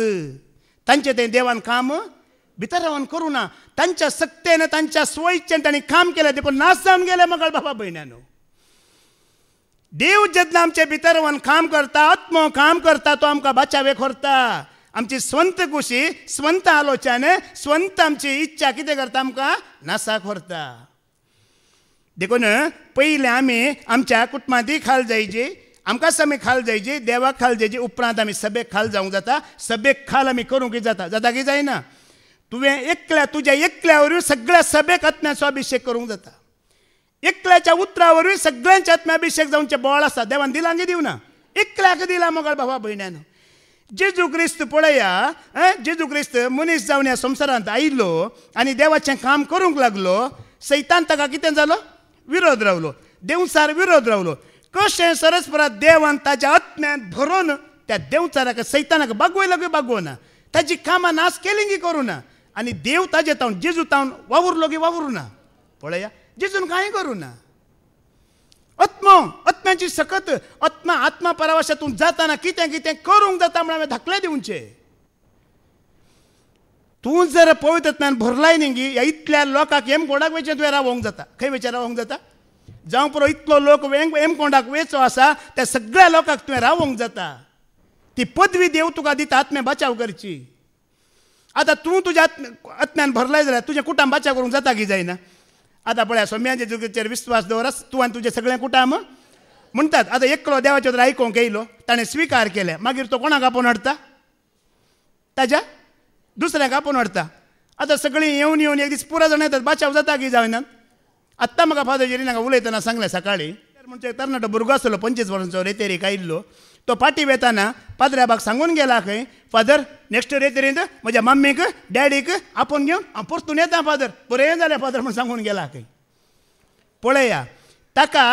तांचे ते देवान काम भितर रावन करूं ना. तांच्या सक्तेन तांच्या स्वइच्छेन तांणी काम केलें देखून नाश जावन गेले. मगळ बाबा भयण्यानो, देव जेन्ना आमचे भितर रावन काम करता, आत्मो काम करता, तो आमकां बाचावे करता. आमची स्वंत खुशी, स्वंत आलोचन, स्वंत आमची इच्छा कितें करता, आमकां नासाक व्हरता. देखून पयले आमी आमच्या कुटुंबांतय खाल जायची, आमकां समी खाल जायची, देवाक खाल जायची, उपरांत आमी सभेक खाल जावंक जाता. सभेक खाल आमी करूंक जाता की जायना. तुवें एकल्या, तुज्या एकल्या वरवीं सगळ्या सभेक आत्म्याचो अभिशेक करूंक जाता. एकल्याच्या उतरा वरवीं सगळ्यांचे आत्म्याभिशेक जावचे बळ आसा. देवान दिला की दिवना? एकल्याक दिला. मगळ बाबा भयण्यानो, जेजू क्रिस्त पळया, जेजू क्रिस्त मनीस जावन ह्या संवसारांत आयिल्लो आनी देवाचें काम करूंक लागलो. सैतान ताका कितें जालो? विरोध रावलो. देवचार विरोध रावलो. कशें सरस्परात देवान ताच्या आत्म्यांत भरून त्या देवचाराक, सैतानाक बागवयलो की बागोवना? ताची कामां नाश केली की करूं ना? आनी देव ताजे तावन, जेजू तावन वावुरलो की वावरूं ना? पळया, जेजून कांय करूं ना. आत्म्याची सकत आत्मा परावशातून जाताना कितें कितें करूंक जाता म्हण हांवें धाकले दिवचे. तूं जर पवित्र आत्म्यान भरलाय न्ही, ह्या इतल्या लोकांक हेमकोंडाक वेचून तुवें रावोंक जाता. खंय वेचून रावोंक जाता? जावं पुरो इतलो लोक हेमकोंडाक वेचो आसा, त्या सगळ्या लोकांक तुवें रावोंक जाता. ती पदवी देव तुका दिता आत्म्या बचाव करची. आतां तूं तुज्या आत्म्यान भरलाय जाल्यार तुजें कुटाम बचाव करूंक जाता की जायना? आतां पळया, सोम्याच्या जुगेचेर विस्वास दवरास, तूं आनी तुजें सगळें कुटाम म्हणटात. आतां एकलो देवाचे आयकोंक येयलो, ताणें स्विकार केलें, मागीर तो कोणाक आपोवन हाडटा? ताज्या दुसऱ्याक आपोवन हाडटा. आतां सगळीं येवन एक दीस पुरो जाण येतात, बचाव जाता की जायना? आत्तां म्हाका फादर जेरीनाका उलयतना सांगलें सकाळीं, म्हणजे तरणाटो भुरगो आसलो 25 वर्सांचो, रेतेरीक आयिल्लो. तो पाटी वेताना पाद्र्याबाक सांगून गेला खंय, फादर नेक्स्ट रेतेरींत म्हज्या मम्मीक डॅडीक आपोवन घेवन हांव परतून येता फादर. बरें जालें फादर म्हूण सांगून गेला खंय. पळया, ताका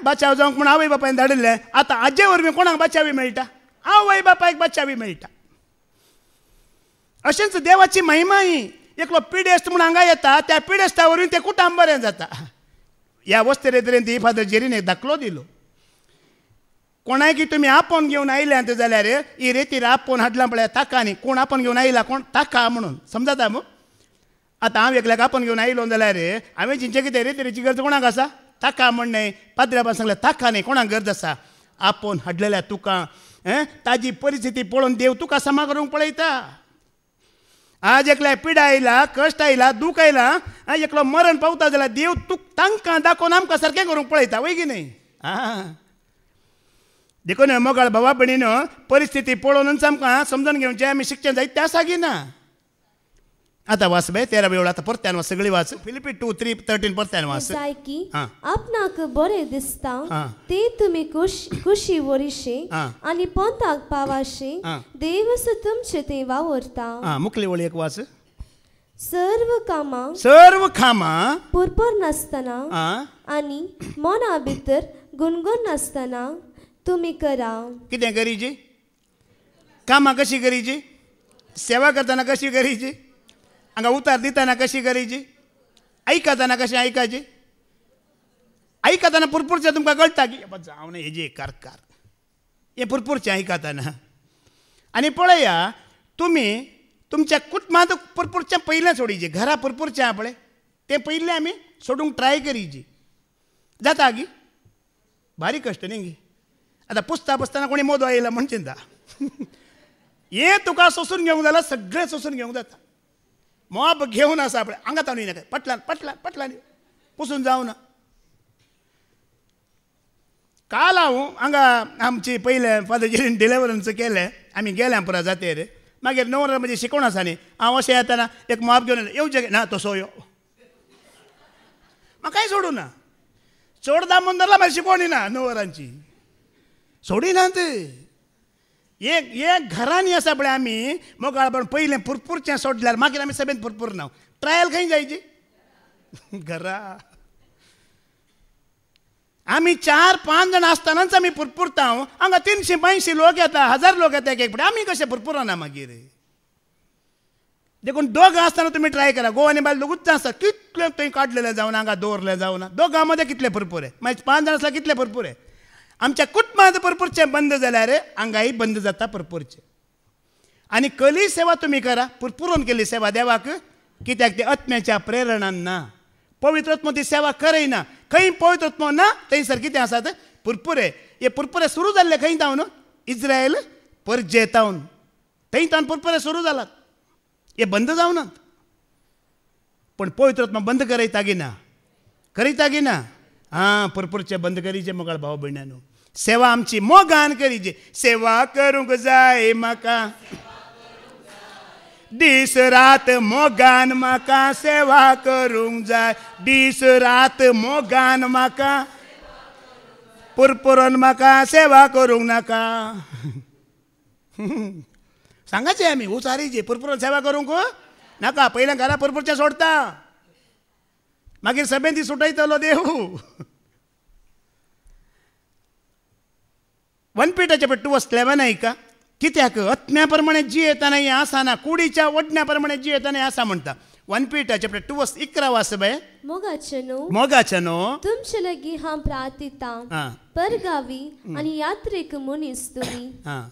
बचाव जावंक म्हूण आवय बापायन धाडिल्लें. आतां आजे वरवीं कोणाक बचावी मेळटा? आवय बापायक बचावी मेळटा. अशेंच देवाची महिमा ही. एकलो पिडेस्त म्हूण हांगा येता, त्या पिडेस्ता वरवीं तें कुटाम बरें जाता. ह्या वस्ते रेतेरींत ही फादर जेरीन एक दाखलो दिलो. कोणाय की तुमी आपोवन घेवन आयल्यांत जाल्यार ही रेतीर आपोवन हाडलां पळय ताका न्ही. कोण आपोवन घेवन आयला? कोण? ताका म्हणून. समजता मग? आतां हांव एकल्याक आपोवन घेवन आयलो जाल्यार हांवें चिंतचें कितें, रेतीरेची गरज कोणाक आसा? ताका म्हणणें. पाद्र्याबान सांगलें ताका न्ही, कोणाक गरज आसा? आपोवन हाडलेल्या तुका. ताजी परिस्थिती पळोवन देव तुका समा करूंक पळयता. आज एकल्या पिडा आयला, कश्ट आयला, दूख आयला, एकलो मरण पावता जाल्यार देव तांकां दाखोवन आमकां सारकें करूंक पळयता. वय की न्ही? देखून मोगाळ भावा भयणीनो, परिस्थिती पळोवनूच आमकां समजून घेवचें आमी शिकचें जायत तें आसा की ना? आतां वाच बाय 13 वेळ. आतां परत्यान वाच, सगळी वाच. फिलिपी 2:3-13 परत्यान वाच. की आपणाक बरें दिसता ते तुमी खुशी वरिशे आनी पंथाक पावाशे देवस तुमचे ते वावरता. मुखली वळी एक वाच. सर्व कामां पुरपूर नासतना आनी मना भितर गुणगुण नासतना तुमी करा. कितें करीची? कामां कशी करीची? सेवा करतना कशी करीची? हांगा उतार दितना कशी करीची? आयकतना कशें आयकाची? आयकतना पुरपुरचें तुमकां कळटा की जावं ना हेजी कारकार, हें पुरपुरचें आयकतना. आनी पळया, तुमी तुमच्या कुटुंबांत पुरपुरचें पयलें सोडिचें. घरा पुरपुरचें आहा पळय तें पयलें आमी सोडूंक ट्राय करीची. जाता गी? भारी कश्ट न्ही गी. आतां पुसता बसतना कोणी मोदो आयला म्हण चिंता. हें तुका सोसून घेवंक जाल्यार सगळें सोसून घेवंक जाता. मोब घेवन आसा पळय आंगात आणूं नाका, पटलान पुसून जावना. काल हांव हांगा आमची पयलें फादर जेरीन डिलिव्हरन्स केलें. आमी गेल्या पुरा जातेर. मागीर णवरा म्हजी शिकोवण आसा न्ही, हांव अशें येताना एक मोब घेवन येवचें ना, तसो यो. म्हाकाय सोडूं ना. चड दामून धरला म्हाजी शिकोवणी ना णवरांची. सोडिनात. एक घरांनी आसा पळय आमी मोगाळपण पयलें पुरपुरचें सोडल्यार मागीर आमी सभेन पुरपूरना. ट्रायल खंय जायची? घरा. आमी 4-5 जाण आसतनाच आमी पुरपुरता. हांगा 382 लोक येता, 1000 लोक येता एक पडे. आमी कशें पुरपुरना मागीर? देखून दोगां आसतना तुमी ट्राय करा. घोव आनी बायल दोगूच आसता. कितलें थंय काडलेलें जावना, हांगा दवरलें जावना. दोगां मदें कितलें पुरपूर आहे? मागीर 5 जाण आसल्यार कितलें पुरपूर आहे? आमच्या कुटुंबात परपूरचे बंद जाल्यार हांगाय बंद जाता परपूरचे. आनी कली सेवा तुमी करा, पुरपुरून केली सेवा देवाक, कित्याक ते आत्म्याच्या प्रेरणान ना. पवित्र आत्मो ती सेवा करयना. खंय पवित्र आत्मो ना थंयसर कितें आसात पुरपुरे. हे पुरपुरे सुरू जाल्ले खंय जावन इस्रायल परजेतावन, थंय तावन पुरपुरे सुरू जालात. हे बंद जावनात. पण पवित्र आत्मा बंद करयता गी ना, करयता गी ना. हां, पुरपुरचे बंद करीचे मोगाळ भाव भयणानो. सेवा आमची मोगान करीचे. सेवा करूंक जाय म्हाका, दीस रात मोगान म्हाका सेवा करूंक जाय. दीस रात मोगान म्हाका, पुरपुरून म्हाका सेवा करूंक नाका. सांगाचे आमी उचारीचे पुरपुरून सेवा करूंक नाका. पयल्या घरा पुरपुरचे सोडता, मागीर सभेन ती सुटयतलो देव. 1 Peter chapter 2:11 ऐका. कित्याक आत्म्या प्रमाणे जी येताना हें आसाना, कुडीच्या ओडण्या प्रमाणे जी येताना हें आसा म्हणटा. 1 Peter chapter 2:11 वाच बाय. मोगाचनो तुमचे लगी हांव प्रार्थितां, परगावी आनी यात्रेक मनीस तुमी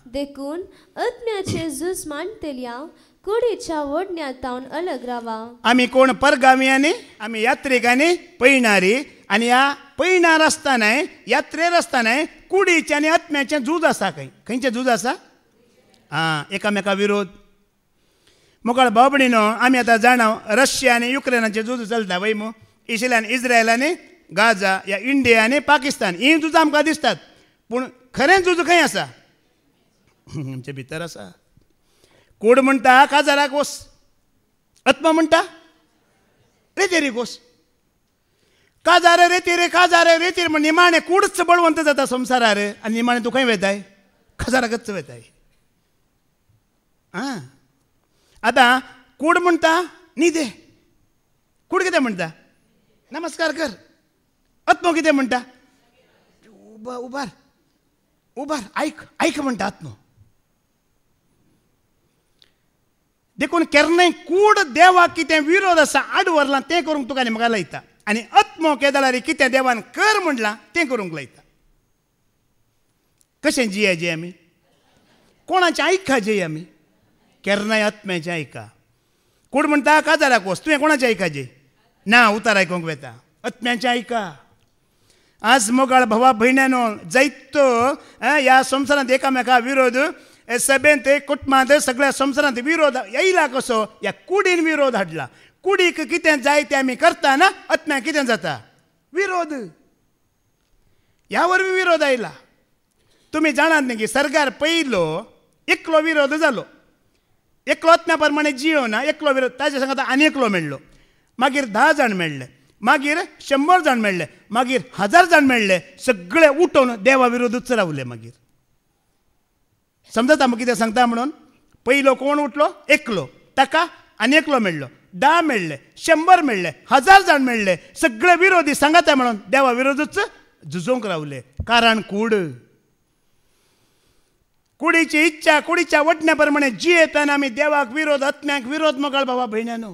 देखून आत्म्याचे झूज मांडतल्या कुडीच्या ओडण्यातावन अलग रावा. आमी कोण परगामी आनी आमी यात्रेक आनी पळयणारी. आनी ह्या पळयणार आसतानाय यात्रेर आसतानाय कुडीचें आनी आत्म्याचें झूज आसा. खंयचें झूज आसा? एकामेका विरोध. मोकळ भाव भयणीनो, आमी आतां जाणाव रशिया आनी युक्रेनाचें झूज चलता वय मू. इस्रायल आनी गाजा, या इंडिया आनी पाकिस्तान, ही झूज आमकां दिसतात. पूण खरें झूज खंय आसा? आमचे भितर आसा. कूड म्हणटा काजाराक वस, आत्मा म्हणटा रेतेरीक वस. काजार रेतीर म्हण निमाणें कूडच बळवंत जाता संवसारार, आनी निमाणें तूं खंय वेताय? काजाराकच वेताय. आतां कूड म्हणटा न्हिदे. कूड कितें म्हणटा? नमस्कार कर. आत्मो कितें म्हणटा? उबार ऐक म्हणटा आत्मो. देखून केन्नाय कूड देवाक कितें विरोध आसा आडवरलां तें करूंक तुका आनी म्हाका लायता. आनी आत्मो केदारी कितें देवान कर म्हणलां तें करूंक लायता. कशें जियाजे आमी? कोणाचें आयका जे आमी? केन्नाय आत्म्याचें आयका. कूड म्हणटा काजाराक वस, तुवें कोणाचें आयकाजे? ना, उतार आयकूंक वेता. आत्म्याचें आयका. आज मोगाळ भावा भयण्यानो, जायतो ह्या संवसारांत एकामेका विरोध, सभेंत कुटुंबांत सगळ्या संवसारांत विरोध येयला. कसो? ह्या कुडीन विरोध हाडला. कुडीक कितें जाय तें आमी करता ना, आत्म्याक कितें जाता? विरोध. ह्या वरवीं विरोध आयला. तुमी जाणात न्ही की सरकार पयलो एकलो विरोध जालो. एकलो आत्म्या प्रमाणे जियो ना, एकलो विरोध. ताचे सांगत आनी एकलो मेळ्ळो. मागीर 10 जाण मेळ्ळे, मागीर 100 जाण मेळ्ळे, मागीर 1000 जाण मेळ्ळे. सगळे उठोवन देवा विरोधूच रावले. मागीर समजता कितें सांगता म्हणून? पयलो कोण उठलो? एकलो. ताका आनी एकलो मेळ्ळो. 10 मेळ्ळे, 100 मेळ्ळे, 1000 जाण मेळ्ळे. सगळे विरोधी सांगाता म्हणून देवा विरोधूच झुजोवंक रावले. कारण कूड. कुडीची इच्छा, कुडीच्या वटण्या प्रमाणे जियेताना आमी देवाक विरोध, आत्म्याक विरोध. मोगाळ भावा भयण्यानो,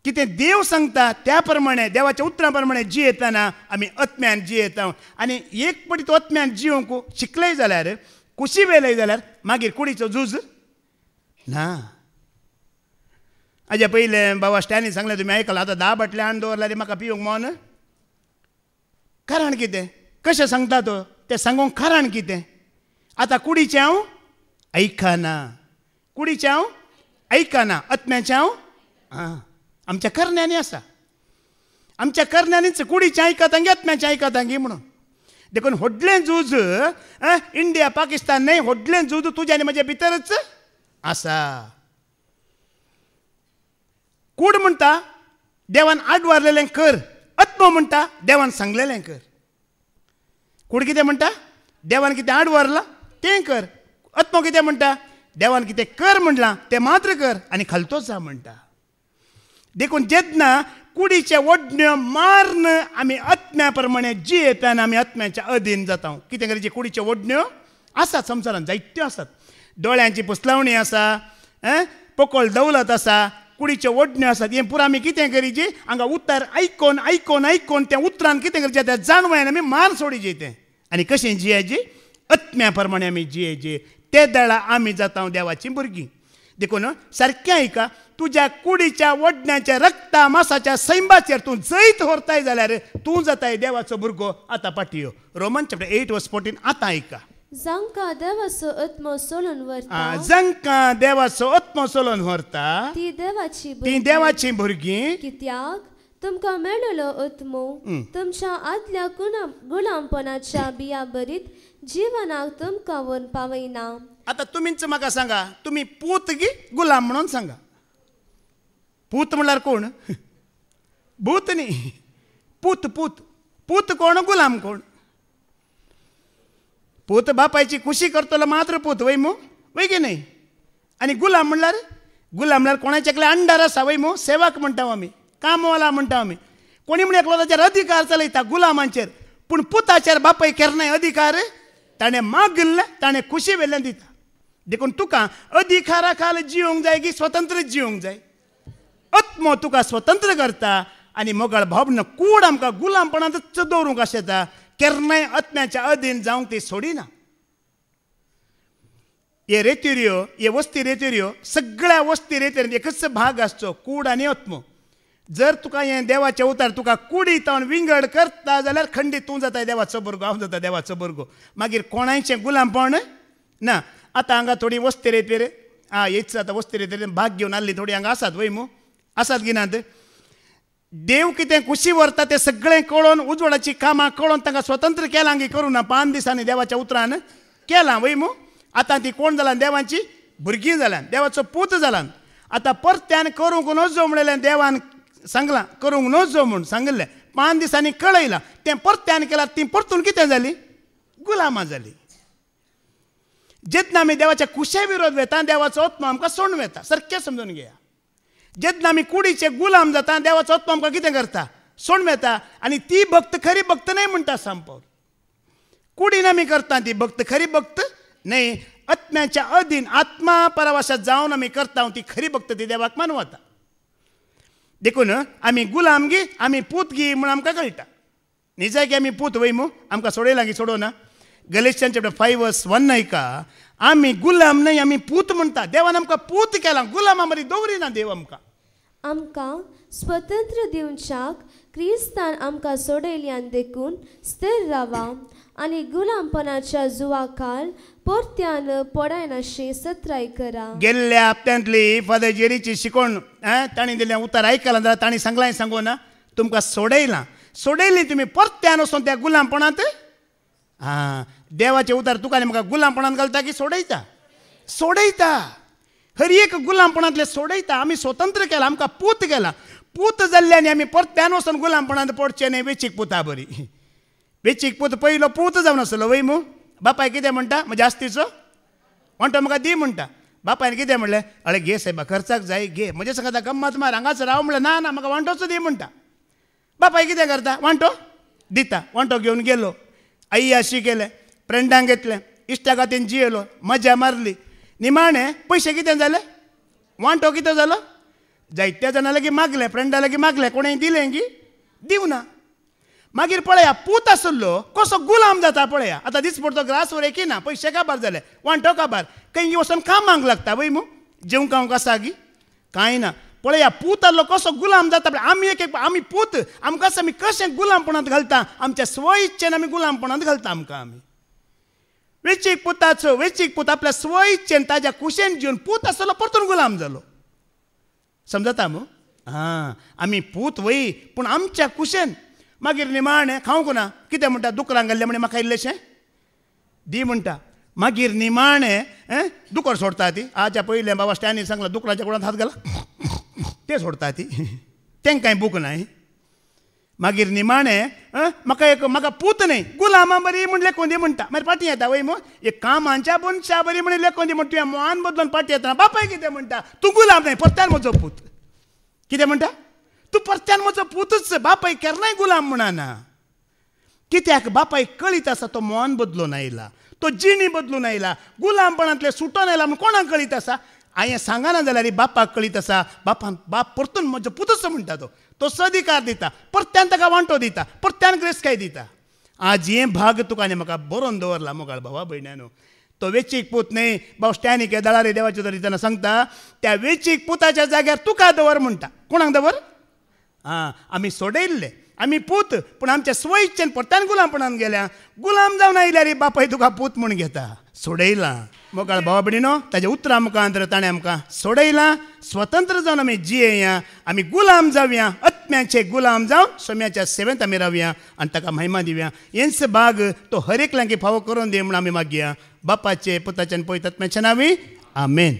कितें देव सांगता त्या प्रमाणे, देवाच्या उतरां प्रमाणे जियेताना आमी आत्म्यान जियेता. आनी एक पटी तो आत्म्यान जियोंक शिकलेय जाल्यार, कुशी वेलय जाल्यार मागीर कुडीचो झूज ना. हाज्या पयलें बाबा स्टॅनी सांगलें, तुमी आयकलां, आतां 10 बाटल्या हाडून दवरल्यार म्हाका पिवंक मोन. कारण कितें? कशें सांगता तो? तें सांगूंक कारण कितें? आतां कुडीचें हांव आयकना, कुडीचें हांव आयकना, आत्म्याचें हांव आमच्या करण्यांनी आसा. आमच्या करण्यांनीच कुडीचें आयकता गे, आत्म्याचें आयकता गे म्हणून. देखून व्हडलें झूज इंडिया पाकिस्तान न्हय, व्हडलें झूज तुज्या आनी म्हज्या भितरच आसा. कूड म्हणटा देवान आडवारलेलें कर, आत्मो म्हणटा देवान सांगलेलें कर. कूड कितें म्हणटा? देवान कितें आडवारलां तें कर. आत्मो कितें म्हणटा? देवान कितें कर म्हणलां तें मात्र कर आनी खालतोच जा म्हणटा. देखून जेन्ना कुडीचे ओडण्यो मारन आमी आत्म्या प्रमाणे जियेताना आमी आत्म्याच्या अधीन जाता. कितें करीचे? कुडीचे ओडण्यो आसात संवसारांत, जायत्यो आसात. दोळ्यांची पुसलावणी आसा, पोकळ दौलत आसा, कुडीचे ओडण्यो आसात. हें पुरो आमी कितें करीचे? हांगा उतार आयकोन आयकोन आयकोन त्या उतरान कितें करचें? त्या जाणवयान आमी मार सोडिचें तें. आनी कशें जियेची आत्म्या प्रमाणे आमी जियेचे ते दळा आमी जाता देवाची भुरगीं देखून सारकें ऐका तुज्या कुडीच्या वडण्याच्या रक्ता मासाच्या सैंबाचेर तूं जैत व्हरताय जाल्यार तूं जाताय देवाचो भुरगो आतां पाटियो रोमन चॅप्टर 8:14 आतां ऐका जांकां देवाचो आत्मो सोलून व्हरता जांकां देवाचो आत्मो सोलून व्हरता ती देवाची भुरगीं कित्याक तुमकां मेळिल्लो आत्मो तुमच्या आदल्या गुलामपणाच्या बिया बरीत जिवनाक तुमकां व्हरून पावयना आतां तुमीच म्हाका सांगा तुमी पूत गी गुलाम म्हणून सांगा पूत म्हणल्यार कोण भूत न्ही पूत पूत पूत कोण गुलाम कोण पूत बापायची खुशी करतलो मात्र पूत वय मू वय की नाही आनी गुलाम म्हणल्यार कोणाच्याकले अंडार आसा वय मू सेवक म्हणटा आमी कामवाला म्हणटा आमी कोणी म्हण एकलो ताचेर अधिकार चलयता गुलामांचेर पूण पुताचेर बापाय केन्नाय अधिकार ताणें मागिल्लें ताणें खुशी वेल्यान दिता देखून तुका अधिकारा खाल जिवंक जाय की स्वतंत्र जिवंक जाय आत्मो तुका स्वतंत्र करता आनी मोगाळ भावना कूड आमकां गुलामपणांत दवरूंक आशेता केन्नाय आत्म्याच्या अधीन जावंक ती सोडिना हे रेतिऱ्यो हे वस्ती रेतिऱ्यो सगळ्या वस्ती रेतीर एकच भाग आसचो कूड आनी आत्मो जर तुका हें देवाचें उतार तुका कुडी तावन विंगड करता जाल्यार खंडीत तूं जाता देवाचो भुरगो हांव जाता देवाचो भुरगो मागीर कोणायचें गुलामपण ना आतां हांगा थोडी वस्ती रेतीर हेच आतां वस्ती रेतीर भाग घेवन आसली थोडी हांगा आसात वय मू आसात गिनात देव कितें खुशी व्हरता तें सगळें कळोवन उजवाडाची कामां कळोवन तांकां स्वतंत्र केलां की करूं ना 5 दिसांनी देवाच्या उतरान केलां वय मू आतां ती कोण जालां देवाची भुरगीं जाल्यां देवाचो पूत जालां आतां परत्यान करूंक नजो म्हणलें देवान सांगलां करूंक नजो म्हूण सांगिल्लें 5 दिसांनी कळयलां तें परत्यान केलां ती परतून कितें जाली गुलामां जाली जेन्ना आमी देवाच्या कुशे विरोध वेता देवाचो आत्मो आमकां सोडून वेता सारकें समजून घेया जेन्ना आमी कुडीचे गुलाम जाता देवाचो आत्मो आमकां कितें करता सोडून वेता आनी ती भक्त खरी भक्त न्हय म्हणटा सांपव कुडीन आमी करता ती भक्त खरी भक्त न्हय आत्म्याच्या अधीन आत्मा परवाशात जावन आमी करता ती खरी भक्त ती देवाक मानवता देखून आमी गुलाम गी आमी पूत गी म्हूण आमकां कळटा न्ही जाय की आमी पूत वय मू आमकां सोडयलां की सोडोना गलेशियन चॅप्टर 5:1 ऐका आमी गुलाम न्हय आमी पूत म्हणटा देवान आमकां पूत केलां गुलामा मरी दवरिना देव आमकां स्वतंत्र दिवच्याक क्रिस्तान आमकां सोडयल्यान देखून स्थिर रावा आनी गुलामपणाच्या जुवाकाल परत्यान पडायनाशे सत्राय करा गेल्ल्या हप्त्यांतली फादर जेरीची शिकोवण ताणी दिल्लें उतर आयकलां जाल्यार ताणी सांगू ना तुमकां सोडयली तुमी परत्यान वचून त्या गुलामपणांत देवाचें उतार तुका आनी म्हाका गुलामपणांत घालता की सोडयता हर एक गुलामपणांतले सोडयता आमी स्वतंत्र केलां आमकां पूत केलां पूत जाल्ल्यानी आमी परत्यान वचून गुलामपणांत पडचें न्हय वेचीक पुता बरी वेचीक पूत पयलो पूत जावन आसलो वय मू बापाय कितें म्हणटा म्हज्या आस्तीचो वांटो म्हाका दी म्हणटा बापायन कितें म्हणलें अळे घे सायबा खर्चाक जाय घे म्हजे सांगता गम्मत मार हांगाच राव म्हणलें ना म्हाका वांटोचो दी म्हणटा बापाय कितें करता वांटो दिता वांटो घेवन गेलो आई अशी केलें फ्रेंडांक घेतलें इश्टा खातीर जियेलो मजा मारली निमाणें पयशे कितें जाले वांटो कितें जालो जायत्या जाणां लागीं मागलें फ्रेंडा लागीं मागलें कोणें दिलें की दिवना मागीर पळया पूत आसलो कसो गुलाम जाता पळया आतां दिसपडतो ग्रास वर एकी ना पयशे काबार जाले वांटो काबार खंय वचून कामांक लागता वय मू जेवंक हांव आसा गी कांय ना पळया पूत आसलो कसो गुलाम जाता पळय आमी पूत आमकां आमी कशें गुलामपणांत घालता आमच्या स्वइच्छेन आमी गुलामपणांत घालता आमी वेचीक पूत आपल्या स्वइच्छेन ताज्या कुशेन जिवन पूत आसलो परतून गुलाम जालो समजता मू आमी पूत वय पूण आमच्या कुशेन मागीर निमाणें खावंक ना कितें म्हणटा दुकरांक घाल्लें म्हणून म्हाका इल्लेशें दी म्हणटा मागीर निमाणें दुकर सोडता ती आजच्या पयलें बाबा स्टॅनी सांगलां दुकराच्या कोणात हात घाला ते सोडता ती तेंकां कांय बूक नाय मागीर निमाणें म्हाका पूत न्हय गुलामा बरी म्हण लेखून दी म्हणटा मागीर पाटी येता वय मू एक कामांच्या मनशा बरी म्हण लेखून दी म्हण तुवें मोहान बदलून पाटी येतना बापाय कितें म्हणटा तूं गुलाम न्हय परत्यान म्हजो पूत कितें म्हणटा तूं परत्यान म्हजो पूतच बापाय केन्नाय गुलाम म्हणना कित्याक बापाय कळीत आसा तो मोहान बदलून आयला तो जिणी बदलून आयला गुलामपणांतले सुटोन आयला म्हूण कोणाक कळीत आसा हांवें सांगना जाल्यार बापाक कळीत आसा बाप परतून म्हजो पूतच म्हणटा तो सदिकार दिता परत्यान ताका वांटो दिता परत्यान ग्रेस्काय दिता आज हे भाग तुका आनी म्हाका बरोवन दवरला मोगाळ भावा भयण्यानो. तो वेचीक पूत न्ही भाऊ स्टॅनिक दळारी देवाच्या तरी सांगता त्या वेचीक पुताच्या जाग्यार तुका दवर म्हणटा. कोणाक दवर? आमी सोडयल्ले, आमी पूत, पूण आमच्या स्वइच्छेन परतान गुलामपणान गेल्या. गुलाम जावन आयल्या रे बापाय तुका पूत म्हूण घेता. सोडयलां. मोगाळ भावा भयणीनो, ताजें उतरां मुखांतर ताणें आमकां सोडयलां. स्वतंत्र जावन आमी जियेया, आमी गुलाम जावया, आत्म्याचे गुलाम जावन सोम्याच्या सेवेंत आमी रावया आनी ताका महिमा दिवया. हेंच भाग तो हर एकल्यांक फावो करून दी म्हूण आमी मागया. बापाचे, पुताचे आनी पवित्र आत्म्याचे नांवी. आमेन.